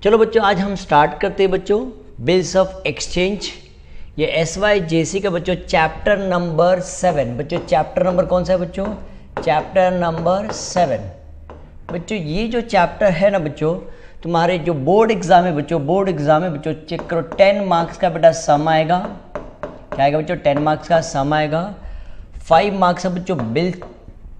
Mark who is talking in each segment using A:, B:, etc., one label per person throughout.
A: चलो बच्चों आज हम स्टार्ट करते हैं बच्चों बिल्स ऑफ एक्सचेंज। ये SYJC का बच्चों चैप्टर नंबर 7। बच्चों चैप्टर नंबर कौन सा है बच्चों? Chapter number 7। बच्चों ये जो चैप्टर है ना बच्चों, तुम्हारे जो बोर्ड एग्जाम है बच्चों, बोर्ड एग्जाम में बच्चों चेक करो 10 मार्क्स का बेटा सम आएगा। क्या आएगा बच्चों? 10 मार्क्स का सम आएगा। 5 मार्क्स का बच्चों बिल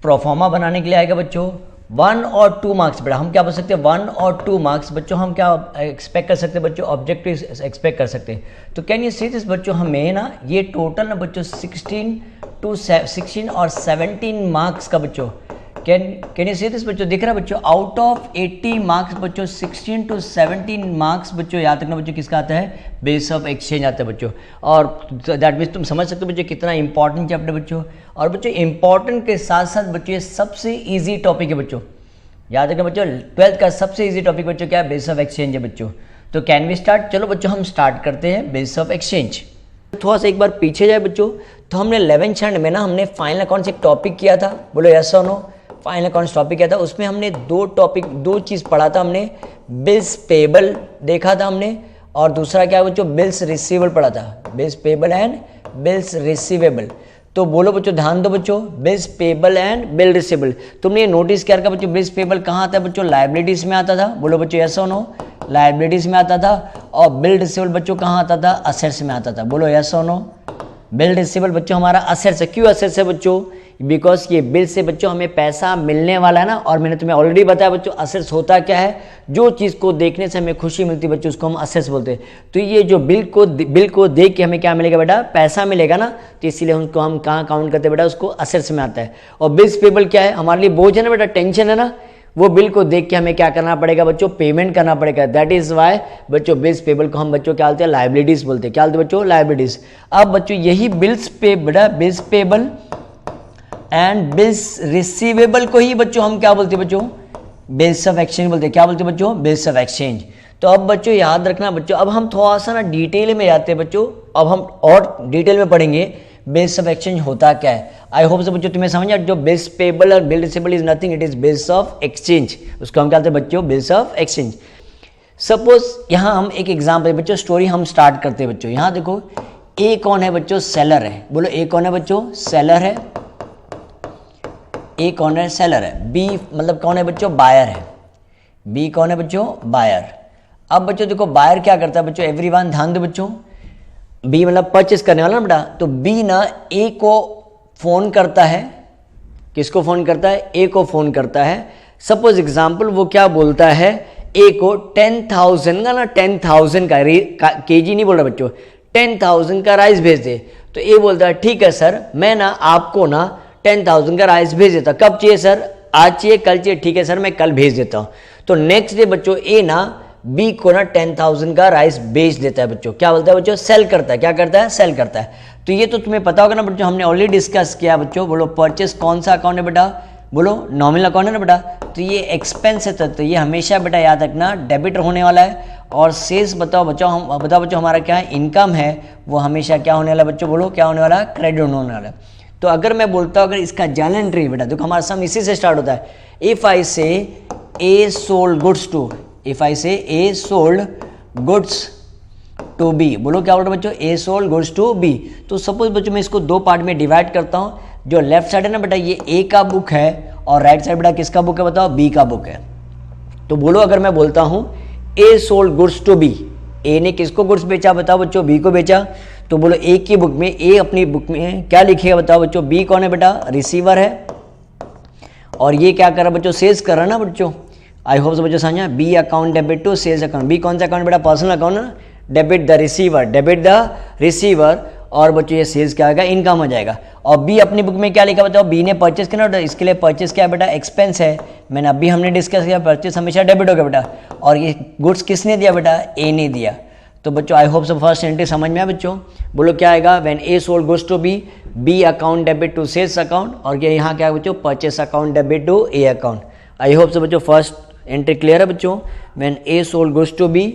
A: प्रोफॉर्मा बनाने के लिए आएगा बच्चों। 1 और 2 मार्क्स बेटा हम क्या बोल सकते हैं? 1 और 2 मार्क्स बच्चों हम क्या एक्सपेक्ट कर सकते हैं बच्चों? ऑब्जेक्टिव एक्सपेक्ट कर सकते हैं। तो कैन यू सी दिस बच्चों, हमें ना ये टोटल ना बच्चों 16 और 17 मार्क्स का बच्चों कैन यू सी दिस बच्चों, दिख रहा है बच्चों? आउट ऑफ 80 मार्क्स बच्चों 16 to 17 मार्क्स बच्चों याद रखना बच्चों किसका आता है? बेस ऑफ एक्सचेंज आता है बच्चों। और दैट मीन्स तुम समझ सकते हो बच्चों कितना इंपॉर्टेंट चैप्टर बच्चों। और बच्चों इंपॉर्टेंट के साथ साथ बच्चों ये सबसे ईजी टॉपिक है बच्चों। याद रखना बच्चों 12th का सबसे ईजी टॉपिक बच्चों क्या है? बेस ऑफ एक्सचेंज है बच्चों। तो कैन वी स्टार्ट? चलो बच्चों हम स्टार्ट करते हैं बेस ऑफ एक्सचेंज। थोड़ा सा एक बार पीछे जाए बच्चों, तो हमने 11th स्टैंडर्ड में ना हमने फाइनल अकाउंट्स एक टॉपिक किया था, बोलो यस और नो? फाइनल अकाउंट्स टॉपिक किया था, उसमें हमने दो चीज़ पढ़ा था। हमने बिल्स पेबल देखा था हमने, और दूसरा क्या बच्चों? बिल्स रिसीवेबल पढ़ा था। Bills payable and bills receivable. तो बोलो बच्चों, ध्यान दो बच्चों, bills payable and bill receivable. तुमने ये नोटिस किया रखा बच्चों, बिल्स पेबल कहाँ आता है बच्चों? लायबिलिटीज में आता था। बोलो बच्चों यस और नो? लायबिलिटीज में आता था। और बिल रिसीवेबल बच्चों कहाँ आता था? असेट्स में आता था। बोलो यस और नो? बिल रिसीवेबल बच्चों हमारा असेट्स है। क्यों असेट्स है बच्चों? बिकॉज ये बिल से बच्चों हमें पैसा मिलने वाला है ना। और मैंने तुम्हें ऑलरेडी बताया बच्चों असेट्स होता क्या है? जो चीज़ को देखने से हमें खुशी मिलती है बच्चों उसको हम असेट्स बोलते हैं। तो ये जो बिल को देख के हमें क्या मिलेगा बेटा? पैसा मिलेगा ना। तो इसीलिए उसको हम कहाँ काउंट करते हैं बेटा? उसको असेट्स में आता है। और बिल्स पेबल क्या है? हमारे लिए बोझ है ना बेटा, टेंशन है ना। वो बिल को देख के हमें क्या करना पड़ेगा बच्चों? पेमेंट करना पड़ेगा। दैट इज वाई बच्चों बिल्स पेबल को हम बच्चों क्या बोलते हैं? लायबिलिटीज बोलते हैं। क्या बोलते हैं बच्चों? लायबिलिटीज। अब बच्चों यही bills payable and bills receivable को ही बच्चों हम क्या बोलते हैं बच्चों? बिल्स ऑफ एक्सचेंज बोलते हैं। क्या बोलते हैं बच्चों? Bills of exchange. तो अब बच्चों याद रखना बच्चों, अब हम थोड़ा सा ना डिटेल में जाते हैं बच्चों। अब हम और डिटेल में पढ़ेंगे बिल्स ऑफ एक्सचेंज होता क्या है। आई होप से बच्चों तुम्हें समझ आया। जो बिल्स पेबल और bill receivable is nothing, it is bills of exchange. उसको हम क्या कहते हैं बच्चों? Bills of exchange. सपोज यहाँ हम एक एग्जाम्पल बच्चों, स्टोरी हम स्टार्ट करते हैं बच्चों। यहाँ देखो ए कौन है बच्चों? सेलर है। बोलो ए कौन है बच्चों? सेलर है। ए कौन है? सेलर है। बी मतलब कौन है बच्चों? बायर है। बी कौन है बच्चों? बायर। अब बच्चों देखो बायर क्या करता है बच्चों? एवरीवन ध्यान दो बच्चों, बी मतलब परचेस करने वाला ना बेटा। तो बी ना ए को फोन करता है। किसको फोन करता है? ए को फोन करता है। सपोज एग्जांपल वो क्या बोलता है ए को 10,000 का ना 10,000 का केजी नहीं बोल रहा बच्चों, 10,000 का राइस भेज दे। तो ए बोलता है ठीक है सर, मैं ना आपको ना 10,000 का राइस भेज देता। कब चाहिए सर? आज चाहिए, कल चाहिए? ठीक है सर मैं कल भेज देता हूँ। तो नेक्स्ट डे बच्चों ए ना बी को ना 10,000 का राइस बेच देता है बच्चों। क्या बोलता है बच्चों? सेल करता है। क्या करता है? सेल करता है। तो ये तो तुम्हें पता होगा ना बच्चों, हमने ऑलरेडी डिस्कस किया बच्चों। बोलो परचेस कौन सा अकाउंट है बेटा? बोलो नॉमिनल अकाउंट है ना बेटा। तो ये एक्सपेंस है, तो ये हमेशा बेटा याद रखना डेबिट होने वाला है। और शेष बताओ बच्चों हमारा क्या है? इनकम है, वो हमेशा क्या होने वाला बच्चों? बोलो क्या होने वाला? क्रेडिट होने वाला है। तो अगर मैं बोलता हूँ अगर इसका जर्नल एंट्री बेटा, देखो हमारा सम इसी से स्टार्ट होता है। If I say A sold goods to, if I say A sold goods to B, बोलो क्या बोल रहे बच्चों? A sold goods to B. तो सपोज बच्चों मैं इसको दो पार्ट में डिवाइड करता हूँ। जो लेफ्ट साइड है ना बेटा ये ए का बुक है, और राइट साइड बेटा किसका बुक है बताओ? बी का बुक है। तो बोलो अगर मैं बोलता हूँ A sold goods to B, A ने किसको गुड्स बेचा बताओ बच्चों? बी को बेचा। तो बोलो ए की बुक में, ए अपनी बुक में क्या लिखेगा बताओ बच्चों? बी कौन है बेटा? रिसीवर है। और ये क्या कर रहा है बच्चों? सेल्स कर रहा है ना बच्चों। आई होप से बच्चों समझा। B account debit to sales account. B कौन सा अकाउंट बेटा? पर्सनल अकाउंट ना। Debit the receiver, debit the receiver. और बच्चों ये सेल्स क्या आएगा? इनकम हो जाएगा। और बी अपनी बुक में क्या लिखा बताओ? बी ने परचेस किया ना, इसके लिए परचेस क्या है बेटा? एक्सपेंस है। मैंने अभी हमने डिस्कस किया परचेस हमेशा डेबिट होगा बेटा। और ये गुड्स किसने दिया बेटा? ए ने दिया। तो बच्चों I hope so first entry समझ में आया बच्चों। बोलो क्या आएगा? When A sold goods to B, B account debit to sales account. और ये यहाँ क्या है बच्चों? Purchase account debit to A account. I hope से बच्चों फर्स्ट एंट्री क्लियर है बच्चों। When A sold goods to B,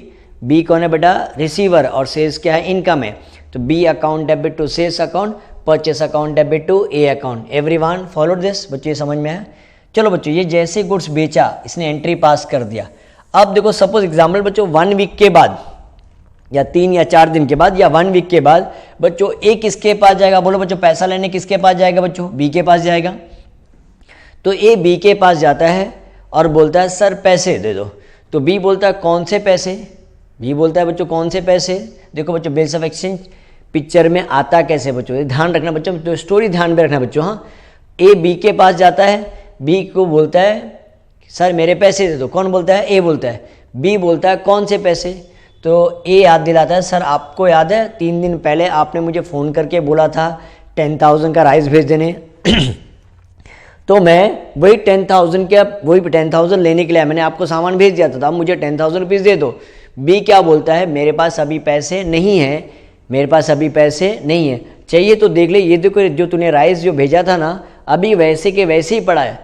A: B कौन है बेटा? रिसीवर, और सेल्स क्या है? इनकम है। तो B account debit to sales account, purchase account debit to A account. Everyone followed this? बच्चों ये समझ में आया? चलो बच्चों ये जैसे गुड्स बेचा, इसने एंट्री पास कर दिया। अब देखो सपोज एग्जाम्पल बच्चों 1 वीक के बाद या 3 या 4 दिन के बाद या 1 वीक के बाद बच्चों ए किसके पास जाएगा, बोलो बच्चों पैसा लेने किसके पास जाएगा बच्चों, बी के पास जाएगा। तो ए बी के पास जाता है और बोलता है सर पैसे दे दो। तो बी बोलता है कौन से पैसे, बी बोलता है बच्चों कौन से पैसे। देखो बच्चों बिल्स ऑफ एक्सचेंज पिक्चर में आता कैसे बच्चों, ये ध्यान रखना बच्चों, तो स्टोरी ध्यान में रखना बच्चों। हाँ, ए बी के पास जाता है, बी को बोलता है सर मेरे पैसे दे दो। कौन बोलता है, ए बोलता है। बी बोलता है कौन से पैसे। तो ए याद दिलाता है सर आपको याद है 3 दिन पहले आपने मुझे फ़ोन करके बोला था 10,000 का राइस भेज देने तो मैं वही 10,000 लेने के लिए मैंने आपको सामान भेज दिया था, मुझे 10,000 रुपीज़ दे दो। बी क्या बोलता है, मेरे पास अभी पैसे नहीं है, मेरे पास अभी पैसे नहीं है, चाहिए तो देख ले, ये देखो जो तूने राइस जो भेजा था ना अभी वैसे के वैसे ही पड़ा है,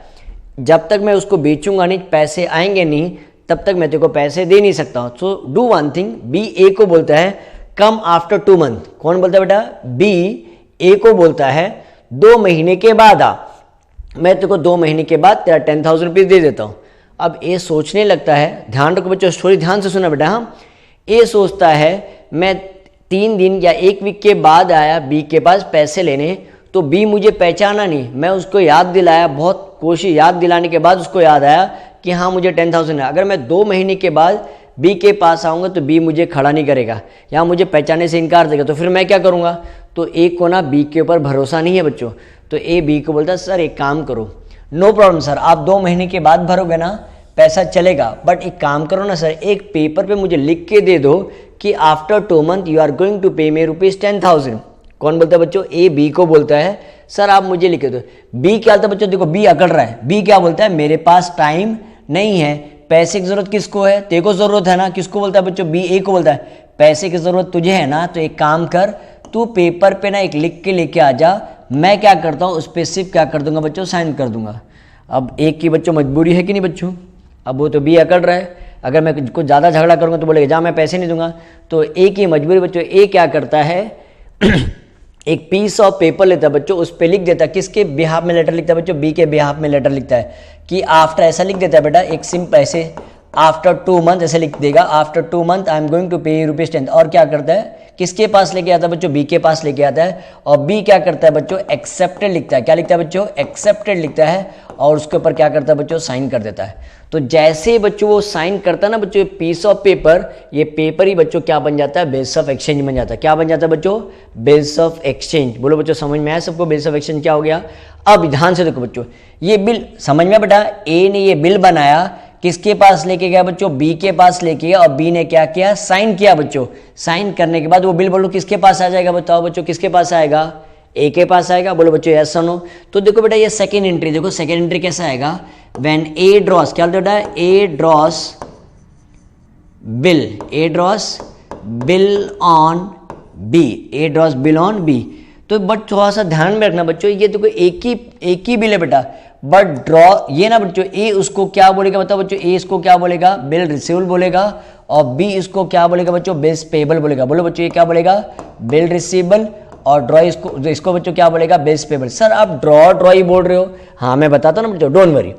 A: जब तक मैं उसको बेचूंगा नहीं पैसे आएंगे नहीं तब तक मैं तेरे को पैसे दे नहीं सकता हूँ। So do one thing, B A को बोलता है कम आफ्टर 2 मंथ। कौन बोलता है बेटा, बी ए को बोलता है 2 महीने के बाद आ, मैं तेरे को 2 महीने के बाद तेरा 10,000 रुपीज़ दे देता हूँ। अब ए सोचने लगता है, ध्यान रखो बच्चों, स्टोरी ध्यान से सुना बेटा। हाँ, ए सोचता है मैं 3 दिन या 1 वीक के बाद आया बी के पास पैसे लेने, तो बी मुझे पहचाना नहीं, मैं उसको याद दिलाया, बहुत कोशिश याद दिलाने के बाद उसको याद आया कि हाँ मुझे 10,000 है। अगर मैं 2 महीने के बाद बी के पास आऊँगा तो बी मुझे खड़ा नहीं करेगा या मुझे पहचाने से इनकार देगा, तो फिर मैं क्या करूँगा। तो ए को ना बी के ऊपर भरोसा नहीं है बच्चों, तो ए बी को बोलता है सर एक काम करो, नो प्रॉब्लम सर, आप 2 महीने के बाद भरोगे ना पैसा चलेगा, बट एक काम करो ना सर, एक पेपर पे मुझे लिख के दे दो कि after 2 month you are going to pay me ₹10,000। कौन बोलता है बच्चों, ए बी को बोलता है सर आप मुझे लिख के दो। बी क्या था बच्चों, देखो बी अकड़ रहा है, बी क्या बोलता है मेरे पास टाइम नहीं है, पैसे की जरूरत किसको है, तेरे को जरूरत है ना। किसको बोलता है बच्चों, बी ए को बोलता है पैसे की जरूरत तुझे है ना, तो एक काम कर तू पेपर पे ना एक लिख के लेके आ जा, मैं क्या करता हूँ उस पर सिर्फ क्या कर दूंगा बच्चों, साइन कर दूंगा। अब एक की बच्चों मजबूरी है कि नहीं बच्चों, अब वो तो बी अकड़ रहा है, अगर मैं कुछ ज़्यादा झगड़ा करूँगा तो बोलेगा जा मैं पैसे नहीं दूंगा, तो ए की मजबूरी बच्चों, ए क्या करता है एक पीस ऑफ पेपर लेता है बच्चों, उस पर लिख देता है, किसके बिहाफ में लेटर लिखता है बच्चों, बी के बिहाफ में लेटर लिखता है कि आफ्टर, ऐसा लिख देता है बेटा एक सिंपल ऐसे आफ्टर 2 मंथ ऐसे लिख देगा, after 2 month I am going to pay ₹10, और क्या करता है किसके पास लेके आता है बच्चों, बी के पास लेके आता है, और बी क्या करता है बच्चों एक्सेप्टेड लिखता है, क्या लिखता है बच्चों एक्सेप्टेड लिखता है, और उसके ऊपर क्या करता है बच्चों साइन कर देता है। तो जैसे बच्चों वो साइन करता है ना बच्चों पीस ऑफ पेपर, ये पेपर ही बच्चों क्या बन जाता है, बिल्स ऑफ एक्सचेंज बन जाता है। क्या बन जाता है बच्चों, बिल्स ऑफ एक्सचेंज। बोलो बच्चों समझ में आया सबको बिल्स ऑफ एक्सचेंज क्या हो गया। अब ध्यान से देखो बच्चों, ये बिल समझ में बेटा, ए ने ये बिल बनाया, किसके पास लेके गया बच्चों, बी के पास लेके गया, और बी ने क्या किया साइन किया बच्चों। साइन करने के बाद वो बिल बोलो किसके पास आ जाएगा, बताओ बच्चों किसके पास आएगा, ए के पास आएगा। बोलो बच्चों यस और नो। तो देखो बेटा ये सेकेंड एंट्री, देखो सेकेंड एंट्री कैसा आएगा, व्हेन ए ड्रॉस, क्या बोलते बेटा, A draws bill, A draws bill on B, A draws bill on B. तो बट थोड़ा सा ध्यान में रखना बच्चों, ये देखो एक ही बिल है बेटा, बट ड्रॉ ये ना बच्चों ए उसको क्या बोलेगा बताओ बच्चों, ए इसको क्या बोलेगा बिल रिसीवेबल बोलेगा, और बी इसको क्या बोलेगा बच्चों बिल्स पेबल बोलेगा। बोलो बच्चों ये क्या बोलेगा बिल रिसीवेबल, और ड्रॉ इसको बच्चों क्या बोलेगा बिल्स पेबल। सर आप ड्रॉ ही बोल रहे हो, हाँ मैं बताता हूँ ना बच्चों, डोंट वरी।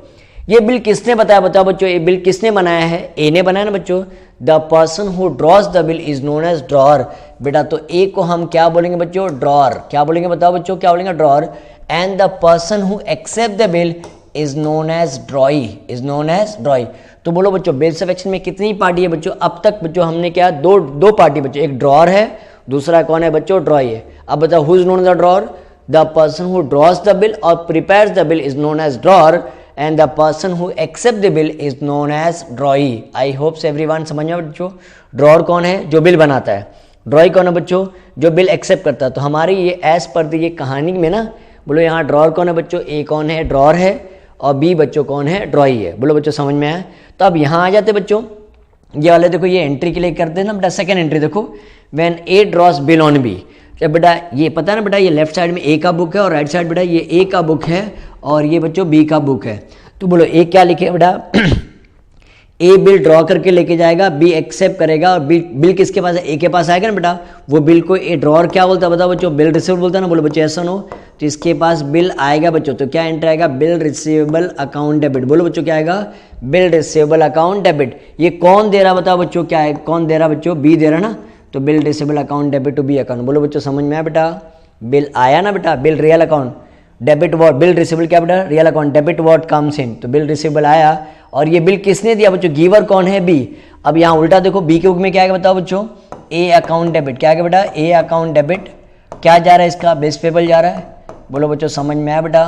A: ये बिल किसने बताया बताओ बच्चों, ये बिल किसने बनाया है, ए ने बनाया ना बच्चों। The person who draws the bill is known as drawer. बेटा तो ए को हम क्या बोलेंगे बच्चों, ड्रॉअर। क्या बोलेंगे बताओ बच्चों, क्या बोलेंगे drawer. And the person who accept the bill is known as drawee, is known as drawee. तो बोलो बच्चों बिल्स ऑफ एक्सचेंज में कितनी पार्टी है बच्चों, अब तक बच्चों हमने क्या दो पार्टी बच्चों, एक ड्रॉअर है, दूसरा कौन है बच्चों ड्रॉई है। अब बताओ who is known as the drawer, the person who draws the bill और prepares the bill is known as drawer, and the person who accept the bill is known as drawee. I hopes everyone समझ में बच्चों। Drawer कौन है, जो bill बनाता है, ड्रॉई कौन है बच्चों, जो बिल एक्सेप्ट करता है। तो हमारी ये एज पर दी ये कहानी में ना, बोलो यहाँ ड्रॉअर कौन है बच्चों, ए कौन है ड्रॉअर है, और बी बच्चों कौन है ड्रॉई है। बोलो बच्चों समझ में आया। तो अब यहाँ आ जाते बच्चों, ये वाले देखो ये एंट्री के लिए करते हैं ना बेटा, सेकंड एंट्री देखो, when A draws bill on B. जब बेटा ये पता है ना बेटा, ये लेफ्ट साइड में ए का बुक है और राइट साइड बेटा ये ए का बुक है और ये बच्चों बी का बुक है। तो बोलो ए क्या लिखे बेटा ए बिल ड्रॉ करके लेके जाएगा, बी एक्सेप्ट करेगा, और बिल किसके पास है, ए के पास आएगा ना बेटा, वो बिल को ए ड्रॉर क्या बोलता है बताओ बच्चों, बिल रिसीवेबल बोलता है ना, बोलो बच्चों ऐसा नो, तो इसके पास बिल आएगा बच्चों, तो क्या एंटर आएगा, बिल रिसीवेबल अकाउंट डेबिट, बोलो बच्चों क्या आएगा, बिल रिसीवेबल अकाउंट डेबिट। ये कौन दे रहा बताओ बच्चों, क्या है, कौन दे रहा बच्चों, बी दे रहा ना, तो bill receivable account debit to B account, बोलो बच्चों समझ में आया बेटा, बिल आया ना बेटा, bill real account, debit what, bill receivable क्या बेटा, real account, debit what comes in, तो बिल रिसीवेबल आया, और ये बिल किसने दिया बच्चों, गिवर कौन है, बी। अब यहाँ उल्टा देखो, बी के बुक में क्या आएगा बताओ बच्चों, ए अकाउंट डेबिट, क्या आएगा बेटा, ए अकाउंट डेबिट, क्या जा रहा है इसका, बिल्स पेबल जा रहा है, बोलो बच्चों समझ में आया बेटा,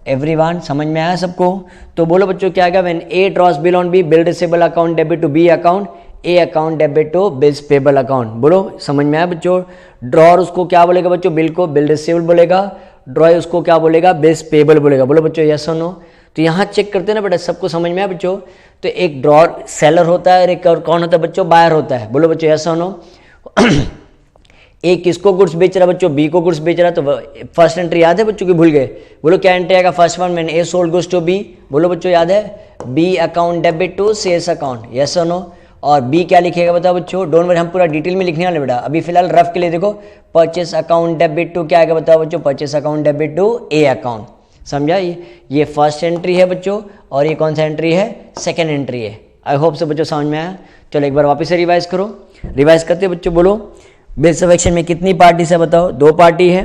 A: एवरीवन समझ में आया सबको, तो बोलो बच्चों क्या आएगा, when A draws bill on B, bill receivable account debit to B account, A account debit to bills payable account, बोलो समझ में आया बच्चों। ड्रॉर उसको क्या बोलेगा बच्चों, बिल को बिल रिसीवेबल बोलेगा, ड्रॉय उसको क्या बोलेगा, बिल्स पेबल बोलेगा, बोलो बच्चों यस और नो। तो यहाँ चेक करते हैं ना बेटा, सबको समझ में आया बच्चों, तो एक ड्रॉर सेलर होता है और एक और कौन होता है बच्चों, बायर होता है, बोलो बच्चों यस और नो। एक किसको गुड्स बेच रहा है बच्चों, बी को गुड्स बेच रहा है, तो फर्स्ट एंट्री याद है बच्चों की, भूल गए, बोलो क्या एंट्री आएगा, फर्स्ट वन मैंने A sold goods to B, बोलो बच्चों याद है, B account debit to sales account, yes और नो। और बी क्या लिखेगा बताओ बच्चों, डोंट वरी हम पूरा डिटेल में लिखने वाले बेटा, अभी फिलहाल रफ के लिए देखो, परचेस अकाउंट डेबिट टू क्या आएगा बताओ बच्चों, purchase account debit to A account, समझा, ये फर्स्ट एंट्री है बच्चों, और ये कौन सा एंट्री है, सेकेंड एंट्री है। आई होप से बच्चों समझ में आया। चलो एक बार वापस से रिवाइज करो, रिवाइज करते बच्चों, बोलो बिल्स ऑफ एक्सचेंज में कितनी पार्टी से बताओ, दो पार्टी है,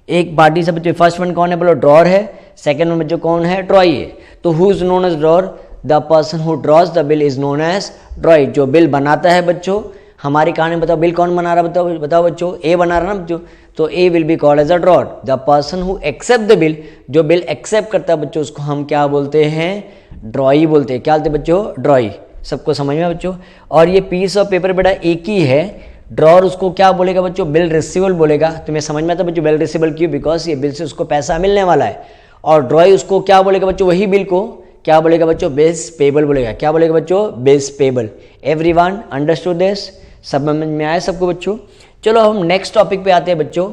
A: एक पार्टी से बच्चों फर्स्ट वन कौन है, बोलो ड्रॉर है, सेकेंड वन बच्चों कौन है, ड्रॉई है, तो who is known as drawer, the person who draws the bill is known as drawee, जो बिल बनाता है बच्चों, हमारी कहानी बताओ बिल कौन बना रहा बताओ, बताओ बच्चों, ए बना रहा ना बच्चों, तो A will be called as a drawer, the person who accept the bill, जो बिल एक्सेप्ट करता है बच्चों उसको हम क्या बोलते हैं, ड्रॉई बोलते हैं, क्या बोलते हैं बच्चों, ड्रॉई, सबको समझ में बच्चों। और ये पीस ऑफ पेपर बेटा एक ही है, ड्रॉर उसको क्या बोलेगा बच्चों, बिल रिसीवेबल बोलेगा, तुम्हें समझ में आता बच्चों बिल रिसीवेबल क्यों, बिकॉज ये बिल से उसको पैसा मिलने वाला है, और ड्रॉई उसको क्या बोलेगा बच्चों, वही बिल को क्या बोलेगा बच्चों, बिल्स पेबल बोलेगा, क्या बोलेगा बच्चों, bills payable. Everyone understood this, सब समझ में आया सबको बच्चों। चलो हम नेक्स्ट टॉपिक पे आते हैं बच्चों,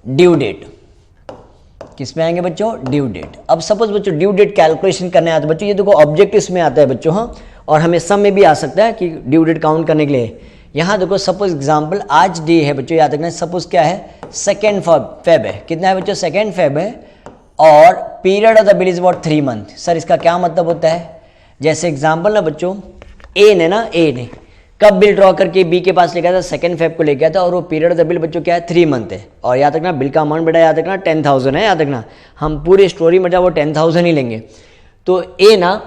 A: ड्यू डेट। किस में आएंगे बच्चों, ड्यू डेट। अब सपोज बच्चों ड्यू डेट कैलकुलेशन करने आता है बच्चों, ये देखो ऑब्जेक्ट इसमें आता है बच्चों, हाँ, और हमें सम में भी आ सकता है कि ड्यू डेट काउंट करने के लिए। यहाँ देखो सपोज एग्जाम्पल आज डे है बच्चों, याद रखना, सपोज क्या है, 2 फेब है, कितना है बच्चों, 2 फेब है, और period of the bill is about 3 month. Sir इसका क्या मतलब होता है, जैसे एग्जाम्पल ना बच्चों, ए ने कब बिल ड्रॉ करके बी के पास ले गया था, 2 फेब को ले गया था, और वो पीरियड ऑफ द बिल बच्चों क्या है, 3 मंथ है, और याद रखना बिल का अमाउंट बेटा याद रखना 10,000 है, याद रखना, हम पूरी स्टोरी में वो 10,000 ही लेंगे। तो ए ना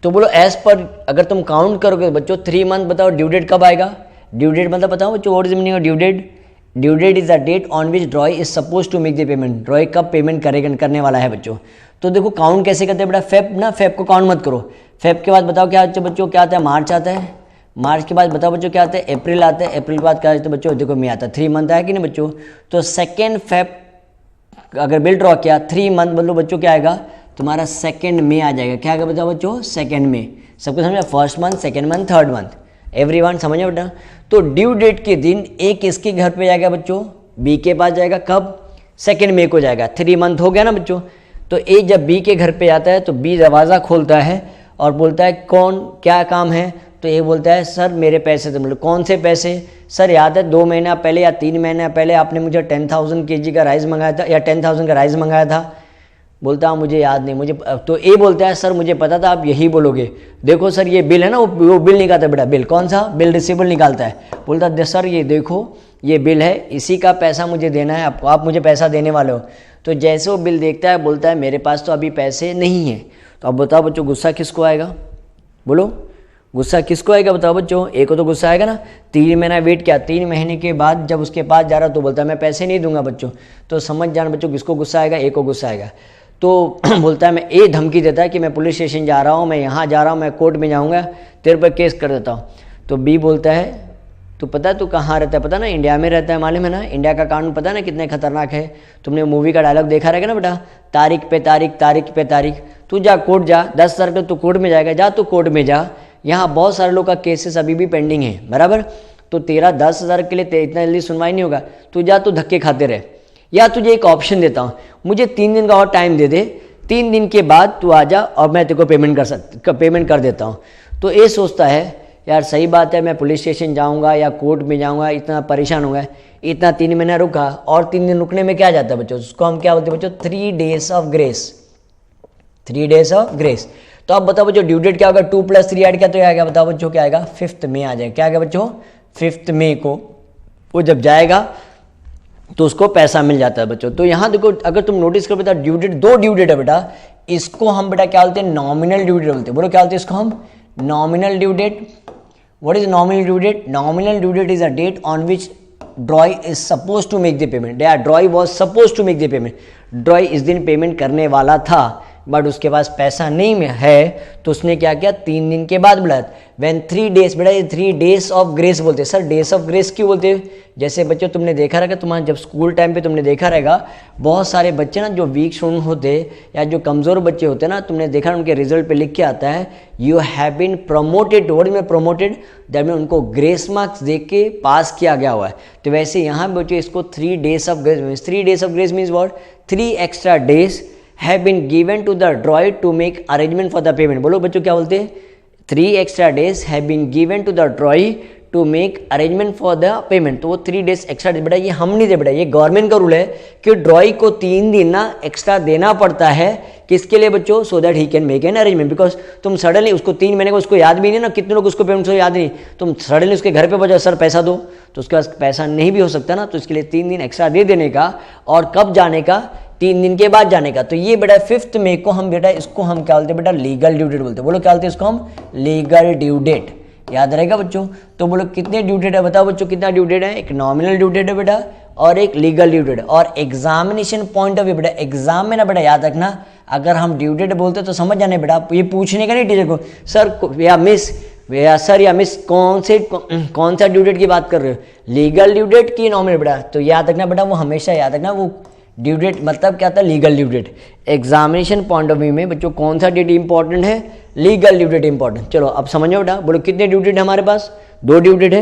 A: तो बोलो एज पर अगर तुम काउंट करोगे बच्चों 3 मंथ, बताओ ड्यू डेट कब आएगा, ड्यू डेट मतलब बताओ बच्चों, what is the meaning of due date, due date is the date on which drawee is suppose to make the payment, drawee कब पेमेंट करेगा, करने वाला है बच्चों। तो देखो काउंट कैसे करते हैं बेटा, फेब ना, फेब को काउंट मत करो, फेब के बाद बताओ क्या बच्चों, क्या आता है, मार्च आता है, मार्च के बाद बताओ बच्चों क्या आता है, अप्रैल आता है, अप्रैल के बाद क्या आता है बच्चों, देखो मई आता है, 3 मंथ आया कि नहीं बच्चों। तो 2 फेब अगर बिल ड्रॉ किया 3 मंथ, बोलो बच्चों क्या आएगा तुम्हारा, 2 मई आ जाएगा, क्या आएगा बताओ बच्चों, 2 मई, सबको समझा, first month, second month, third month, everyone समझ बेटा। तो ड्यू डेट के दिन ए किसके घर पे जाएगा बच्चों, बी के पास जाएगा, कब, 2 मई को जाएगा, 3 मंथ हो गया ना बच्चों। तो ए जब बी के घर पे आता है तो बी दरवाज़ा खोलता है और बोलता है कौन, क्या काम है, तो ये बोलता है सर मेरे पैसे तो, मतलब कौन से पैसे, सर याद है 2 महीना पहले या 3 महीना पहले आपने मुझे 10,000 kg का राइस मंगाया था, या 10,000 का राइस मंगाया था, बोलता हूँ मुझे याद नहीं, मुझे, तो ए बोलता है सर मुझे पता था आप यही बोलोगे, देखो सर ये बिल है ना, वो बिल निकालता है बेटा, बिल कौन सा, बिल रिसीवेबल निकालता है, बोलता है सर ये देखो ये बिल है, इसी का पैसा मुझे देना है आपको, आप मुझे पैसा देने वाले हो। तो जैसे वो बिल देखता है बोलता है मेरे पास तो अभी पैसे नहीं हैं। तो अब बताओ बच्चों गुस्सा किसको आएगा, बोलो गुस्सा किसको आएगा बताओ बच्चों, ए को तो गुस्सा आएगा ना, 3 महीना वेट किया, 3 महीने के बाद जब उसके पास जा रहा तो बोलता है मैं पैसे नहीं दूंगा बच्चों। तो समझ जाना बच्चों किसको गुस्सा आएगा, ए को गुस्सा आएगा। तो बोलता है मैं, ए धमकी देता है कि मैं पुलिस स्टेशन जा रहा हूँ, मैं यहाँ जा रहा हूँ, मैं कोर्ट में जाऊँगा, तेरे पर केस कर देता हूँ। तो बी बोलता है तू पता है तू कहाँ रहता है, पता ना इंडिया में रहता है, मालूम है ना, इंडिया का कानून पता है ना कितने खतरनाक है, तुमने मूवी का डायलॉग देखा रहेगा ना बेटा, तारीख पे तारीख, तारीख पे तारीख, तू जा कोर्ट जा, 10 तारीख को तू कोर्ट में जाएगा, जा तू कोर्ट में जा, यहाँ बहुत सारे लोग का केसेस अभी भी पेंडिंग है, बराबर। तो तेरा 10,000 के लिए इतना जल्दी सुनवाई नहीं होगा, तू जा तू धक्के खाते रहे, या तुझे एक ऑप्शन देता हूँ, मुझे 3 दिन का और टाइम दे दे, 3 दिन के बाद तू आ जा और मैं तेरे को पेमेंट कर देता हूँ। तो ये सोचता है यार सही बात है, मैं पुलिस स्टेशन जाऊँगा या कोर्ट में जाऊँगा, इतना परेशान होगा, इतना 3 महीना रुका, और 3 दिन रुकने में क्या जाता है बच्चों, उसको हम क्या बोलते हैं बच्चों, 3 days of grace, 3 days of grace. तो अब बताओ बच्चों ड्यू डेट क्या होगा, 2 + 3 ऐड किया तो आएगा, बताओ बच्चों क्या आएगा, 5 मई आ जाएगा। क्या आएगा बच्चों, 5 मई को वो जब जाएगा तो उसको पैसा मिल जाता है बच्चों। तो यहाँ देखो अगर तुम नोटिस करो बेटा, ड्यू डेट 2 ड्यू डेट है बेटा, इसको हम बेटा क्या बोलते हैं, नॉमिनल ड्यू डेट बोलते हैं। बोलो क्या बोलते हैं इसको हम, nominal due date. What is nominal due date? Nominal due date is a date on which drawee is suppose to make the payment, या drawee was suppose to make the payment. Drawee इस दिन payment करने वाला था but उसके पास पैसा नहीं में है, तो उसने क्या किया, 3 दिन के बाद बुलाया। व्हेन 3 days, बेटा ये 3 days ऑफ ग्रेस बोलते हैं। सर डेज ऑफ ग्रेस क्यों बोलते हैं? जैसे बच्चों तुमने देखा रहेगा, तुम्हारा जब स्कूल टाइम पे तुमने देखा रहेगा, बहुत सारे बच्चे ना जो वीक स्टूडेंट होते या जो कमज़ोर बच्चे होते हैं ना, तुमने देखा उनके रिजल्ट पे लिख के आता है you have been promoted. What is promoted? That mean उनको ग्रेस मार्क्स दे के पास किया गया हुआ है। तो वैसे यहाँ बच्चों इसको 3 days of grace means, 3 days of grace means what, 3 extra days have been given to the droid to make arrangement for the payment। बोलो बच्चों क्या बोलते हैं, 3 extra days have been given to the droid to make arrangement for the payment। तो वो 3 days extra बेटा ये हम नहीं दे बेटा, ये गवर्नमेंट का रूल है कि ड्रॉय को 3 दिन ना एक्स्ट्रा देना पड़ता है। किसके लिए बच्चों? So that he can make an arrangement. Because तुम सडनली उसको 3 महीने को उसको याद भी नहीं ना, कितने लोग उसको पेमेंट को याद नहीं, तुम सडनली उसके घर पे बजाओ सर पैसा दो, तो उसके पास पैसा नहीं भी हो सकता ना, तो इसके लिए 3 दिन एक्स्ट्रा दे देने का। और कब जाने का? 3 दिन के बाद जाने का। तो ये बेटा 5 मई को हम बेटा इसको हम क्या बोलते हैं बेटा, लीगल ड्यू डेट बोलते हैं। बोलो क्या बोलते हैं इसको हम, लीगल ड्यू डेट। याद रहेगा बच्चों? तो बोलो कितने ड्यू डेट है, बताओ बच्चों कितना ड्यू डेट है? एक नॉमिनल ड्यू डेट है बेटा और एक लीगल ड्यू डेट। और एग्जामिनेशन पॉइंट ऑफ व्यू बेटा, एग्जाम में ना बेटा याद रखना, अगर हम ड्यू डेट बोलते तो समझ जाने बेटा, ये पूछने का नहीं टीचर को, सर या मिस या सर या मिस कौन सा ड्यू डेट की बात कर रहे हो, लीगल ड्यू डेट की नॉमिनल बेटा। तो याद रखना बेटा, वो हमेशा याद रखना, वो ड्यू डेट मतलब क्या था, legal due date. Examination point of view में बच्चों कौन सा डेट इंपॉर्टेंट है, लीगल ड्यू डेट इंपॉर्टेंट। चलो अब समझो बेटा, बोलो कितने ड्यू डेट है हमारे पास? 2 ड्यू डेट है,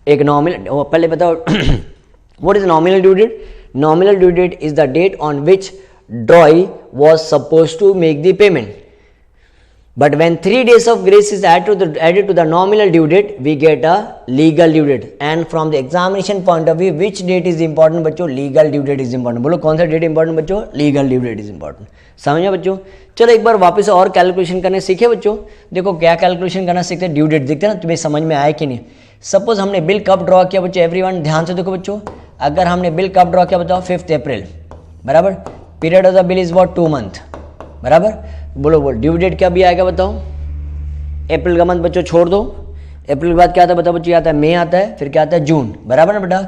A: एक नॉमिनल, पहले बताओ what is nominal due date? Nominal due date is the date on which drawee was suppose to make the payment, but when 3 days of grace is added to the nominal due date, we get a legal due date। and from the examination point of view, which date is important बच्चों? legal due date is important। बोलो कौन सा date important बच्चों? legal due date is important। समझो बच्चों? चलो एक बार वापस और कैलकुलेशन करने सीखे बच्चों। देखो क्या कैलकुलेशन करना सीखते हैं, ड्यू डेट दिखते हैं ना, तुम्हें समझ में आया कि नहीं। सपोज हमने बिल कब ड्रॉ किया बच्चों, एवरीवन ध्यान से देखो बच्चों, अगर हमने बिल कब ड्रॉ किया बताओ, 5 अप्रैल, बराबर। Period of the bill is what, 2 month, बराबर। बोलो ड्यू डेट क्या भी आएगा बताओ, अप्रैल का मंथ बच्चों छोड़ दो, अप्रैल के बाद क्या आता है बताओ बच्चों, आता है मई आता है, फिर क्या आता है जून, बराबर ना बेटा।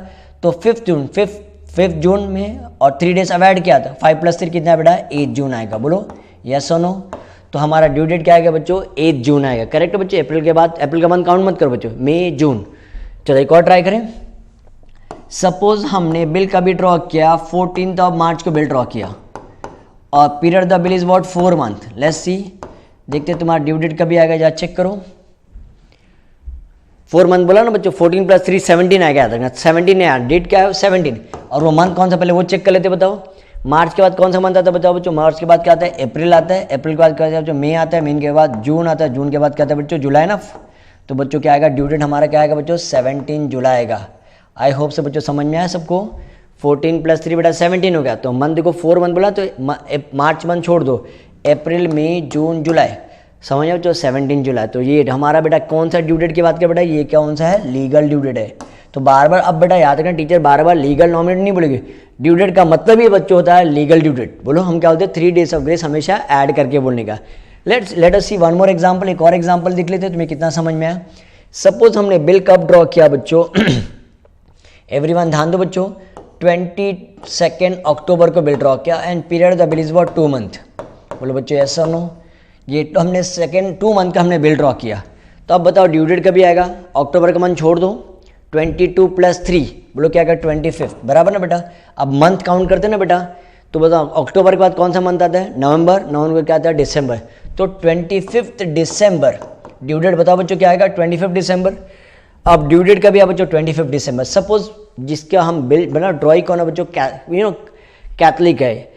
A: तो 5 जून में और 3 days अब ऐड किया था, 5 + 3 कितना है बेटा, 8 जून आएगा। बोलो यस और नो। तो हमारा ड्यू डेट क्या आएगा बच्चों, 8 जून आएगा। करेक्ट बच्चों? अप्रैल के बाद, अप्रैल का मंथ काउंट मत करो बच्चों, मई जून। चलो एक और ट्राई करें। सपोज हमने बिल कभी ड्रॉ किया, 14 मार्च को बिल ड्रॉ किया और period the bill is what, 4 month। Let's see, देखते हैं तुम्हारा ड्यू डेट कभी आएगा, जा चेक करो। 4 month बोला ना बच्चों, 14 + 3 17 आएगा, याद रखना 17 है, डेट क्या है 17। और वो मंथ कौन सा पहले वो चेक कर लेते बताओ। मार्च के बाद कौन सा मंथ आता है बताओ बच्चों, मार्च के बाद क्या आता है, अप्रैल आता है, अप्रैल के बाद क्या आता है बच्चों, मई आता है, मई के बाद जून आता है, जून के बाद क्या आता है बच्चों, जुलाई ना। तो बच्चों क्या आएगा, ड्यू डेट हमारा क्या आएगा बच्चों, 17 जुलाई आएगा। आई होप से बच्चों समझ में आया सबको। 14 + 3 बेटा 17 हो गया। तो मंथ देखो 4 month बोला, तो मार्च मंथ छोड़ दो, अप्रैल मई जून जुलाई, समझ आओ 17 जुलाई। तो ये हमारा बेटा कौन सा ड्यू डेट की बात किया बेटा, ये कौन सा है, लीगल ड्यू डेट है। तो बार बार अब बेटा याद रखना, टीचर बार बार लीगल नॉमिनेट नहीं बोलेगी, ड्यू डेट का मतलब ही बच्चों होता है लीगल ड्यू डेट। बोलो हम क्या बोलते हैं, 3 days ऑफ ग्रेस हमेशा ऐड करके बोलने का। लेट अस सी वन मोर एग्जाम्पल, एक और एग्जाम्पल देख लेते हैं, तुम्हें कितना समझ में आया। सपोज हमने बिल कब ड्रॉ किया बच्चों एवरीवन ध्यान दो बच्चों, 22 अक्टूबर को बिल ड्रॉ किया and period the bill is what, 2 month। बोलो बच्चों यस और नो। ये तो हमने 2 month का हमने बिल ड्रॉ किया। तो अब बताओ ड्यू डेट कभी आएगा, अक्टूबर का मंथ छोड़ दो, 22 + 3 बोलो क्या आएगा, 25, बराबर ना बेटा। अब मंथ काउंट करते हैं ना बेटा, तो बताओ अक्टूबर के बाद कौन सा मंथ आता है, नवंबर, नवंबर क्या आता है, दिसंबर। तो 25 दिसंबर ड्यू डेट बताओ बच्चों क्या आएगा, 25 दिसंबर। अब ड्यू डेट कभी आया बच्चों, 25 दिसंबर। सपोज जिसका हम बिल बना ड्रॉई कौन है बच्चों, कैथलिक है,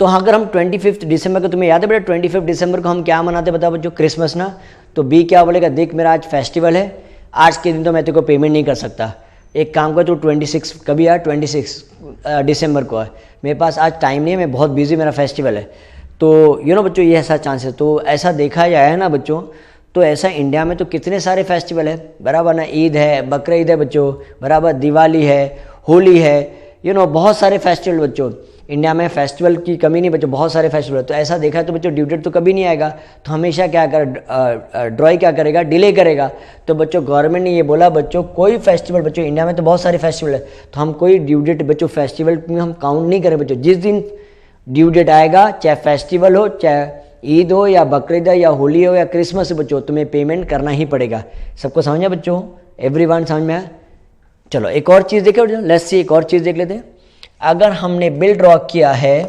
A: तो अगर हम 25 दिसंबर को, तुम्हें याद है बेटा 25 दिसंबर को हम क्या मनाते बताओ बच्चों, क्रिसमस ना। तो बी क्या बोलेगा, देख मेरा आज फेस्टिवल है, आज के दिन तो मैं तेरे को पेमेंट नहीं कर सकता, एक काम कर, तो 26 कभी यार 26 दिसंबर को है, मेरे पास आज टाइम नहीं है, मैं बहुत बिजी, मेरा फेस्टिवल है। तो बच्चों ये ऐसा चांस है। तो ऐसा देखा जाए ना बच्चों, तो ऐसा इंडिया में तो कितने सारे फेस्टिवल है बराबर ना, ईद है, बकरा ईद है बच्चों बराबर, दिवाली है, होली है, बहुत सारे फेस्टिवल बच्चों, इंडिया में फेस्टिवल की कमी नहीं बच्चों, बहुत सारे फेस्टिवल है। तो ऐसा देखा तो बच्चों ड्यू डेट तो कभी नहीं आएगा, तो हमेशा क्या कर ड्रॉय क्या करेगा, डिले करेगा। तो बच्चों गवर्नमेंट ने ये बोला बच्चों कोई फेस्टिवल, बच्चों इंडिया में तो बहुत सारे फेस्टिवल है, तो हम कोई ड्यू डेट बच्चों फेस्टिवल में हम काउंट नहीं करें बच्चों। जिस दिन ड्यू डेट आएगा, चाहे फेस्टिवल हो, चाहे ईद हो या बकरीद या होली हो या क्रिसमस हो बच्चों, तुम्हें पेमेंट करना ही पड़ेगा। सबको समझा बच्चों, एवरीवन समझ में आया। चलो एक और चीज़ देखे बच्चों, लेट्स सी एक और चीज़ देख लेते हैं। अगर हमने बिल ड्रॉ किया है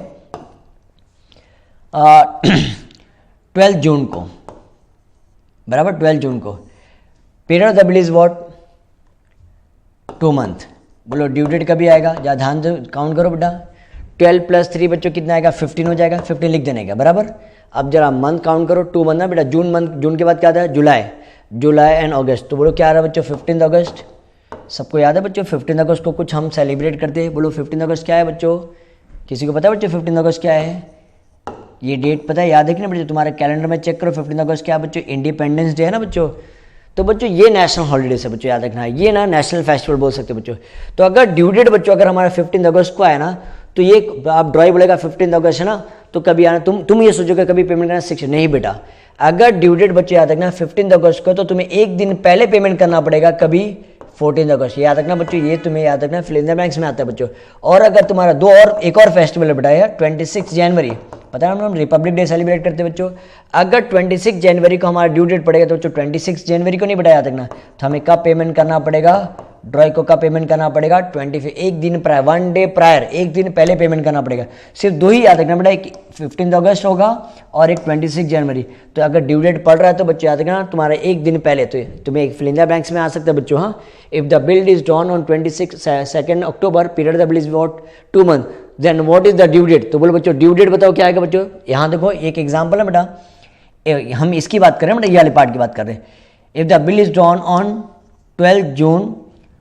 A: 12 जून को बराबर, 12 जून को, period of the bill is what, 2 month. बोलो ड्यू डेट कभी आएगा, जहाँ ध्यान से काउंट करो बेटा, 12 + 3 बच्चों कितना आएगा, 15 हो जाएगा, 15 लिख देने का बराबर। अब जरा मंथ काउंट करो, 2 मंथ ना बेटा, जून मंथ, जून के बाद क्या आता है, जुलाई एंड अगस्त। तो बोलो क्या आ रहा है बच्चों, 15 अगस्त। सबको याद है बच्चों 15 अगस्त को कुछ हम सेलिब्रेट करते हैं, बोलो 15 अगस्त क्या है बच्चों, किसी को पता है बच्चों 15 अगस्त क्या है, ये डेट पता है, याद है कि नहीं बच्चों, तुम्हारे कैलेंडर में चेक करो 15 अगस्त क्या है बच्चों, इंडिपेंडेंस डे है ना बच्चों। तो बच्चों ये नेशनल हॉलीडेज है बच्चों, याद रखना है, ये ना नेशनल फेस्टिवल बोल सकते हैं बच्चों। तो अगर ड्यू डेट बच्चों अगर हमारा 15 अगस्त को आया ना, तो ये आप ड्रॉई बोलेगा 15 अगस्त है ना, तो कभी आना, तुम ये सोचोगे कभी पेमेंट करना 6, नहीं बेटा, अगर ड्यू डेट बच्चों याद रखना 15 अगस्त को, तो तुम्हें एक दिन पहले पेमेंट करना पड़ेगा, कभी 14 अगस्त। याद रखना बच्चों, ये तुम्हें याद रखना, फिल इन द ब्लैंक्स में आता है बच्चों। और अगर तुम्हारा एक और फेस्टिवल है बेटा यार, 26 जनवरी, पता है हम रिपब्लिक डे सेलिब्रेट करते हैं बच्चों। अगर 26 जनवरी को हमारा ड्यू डेट पड़ेगा, तो बच्चों 26 जनवरी को नहीं बेटा याद रखना, तो हमें कब पेमेंट करना पड़ेगा, ड्रॉय को कब पेमेंट करना पड़ेगा, 25, एक दिन प्रायर, 1 डे प्रायर, एक दिन पहले पेमेंट करना पड़ेगा। सिर्फ 2 ही याद रखना बेटा, एक 15 अगस्त होगा और एक 26 जनवरी। तो अगर ड्यू डेट पड़ रहा है तो बच्चों याद रखना तुम्हारा एक दिन पहले, तो तुम्हें एक फिल इन द ब्लैंक्स में आ सकता है बच्चों। हाँ, if the bill is drawn on 2 October, period the bill is what 2 month, then what is the due date. तो बोलो बच्चों ड्यू डेट बताओ क्या आएगा बच्चों। यहाँ देखो एक एग्जाम्पल है बेटा, हम इसकी बात कर रहे हैं बेटा, ये वाले पार्ट की बात कर रहे हैं। If the bill is drawn on 12 June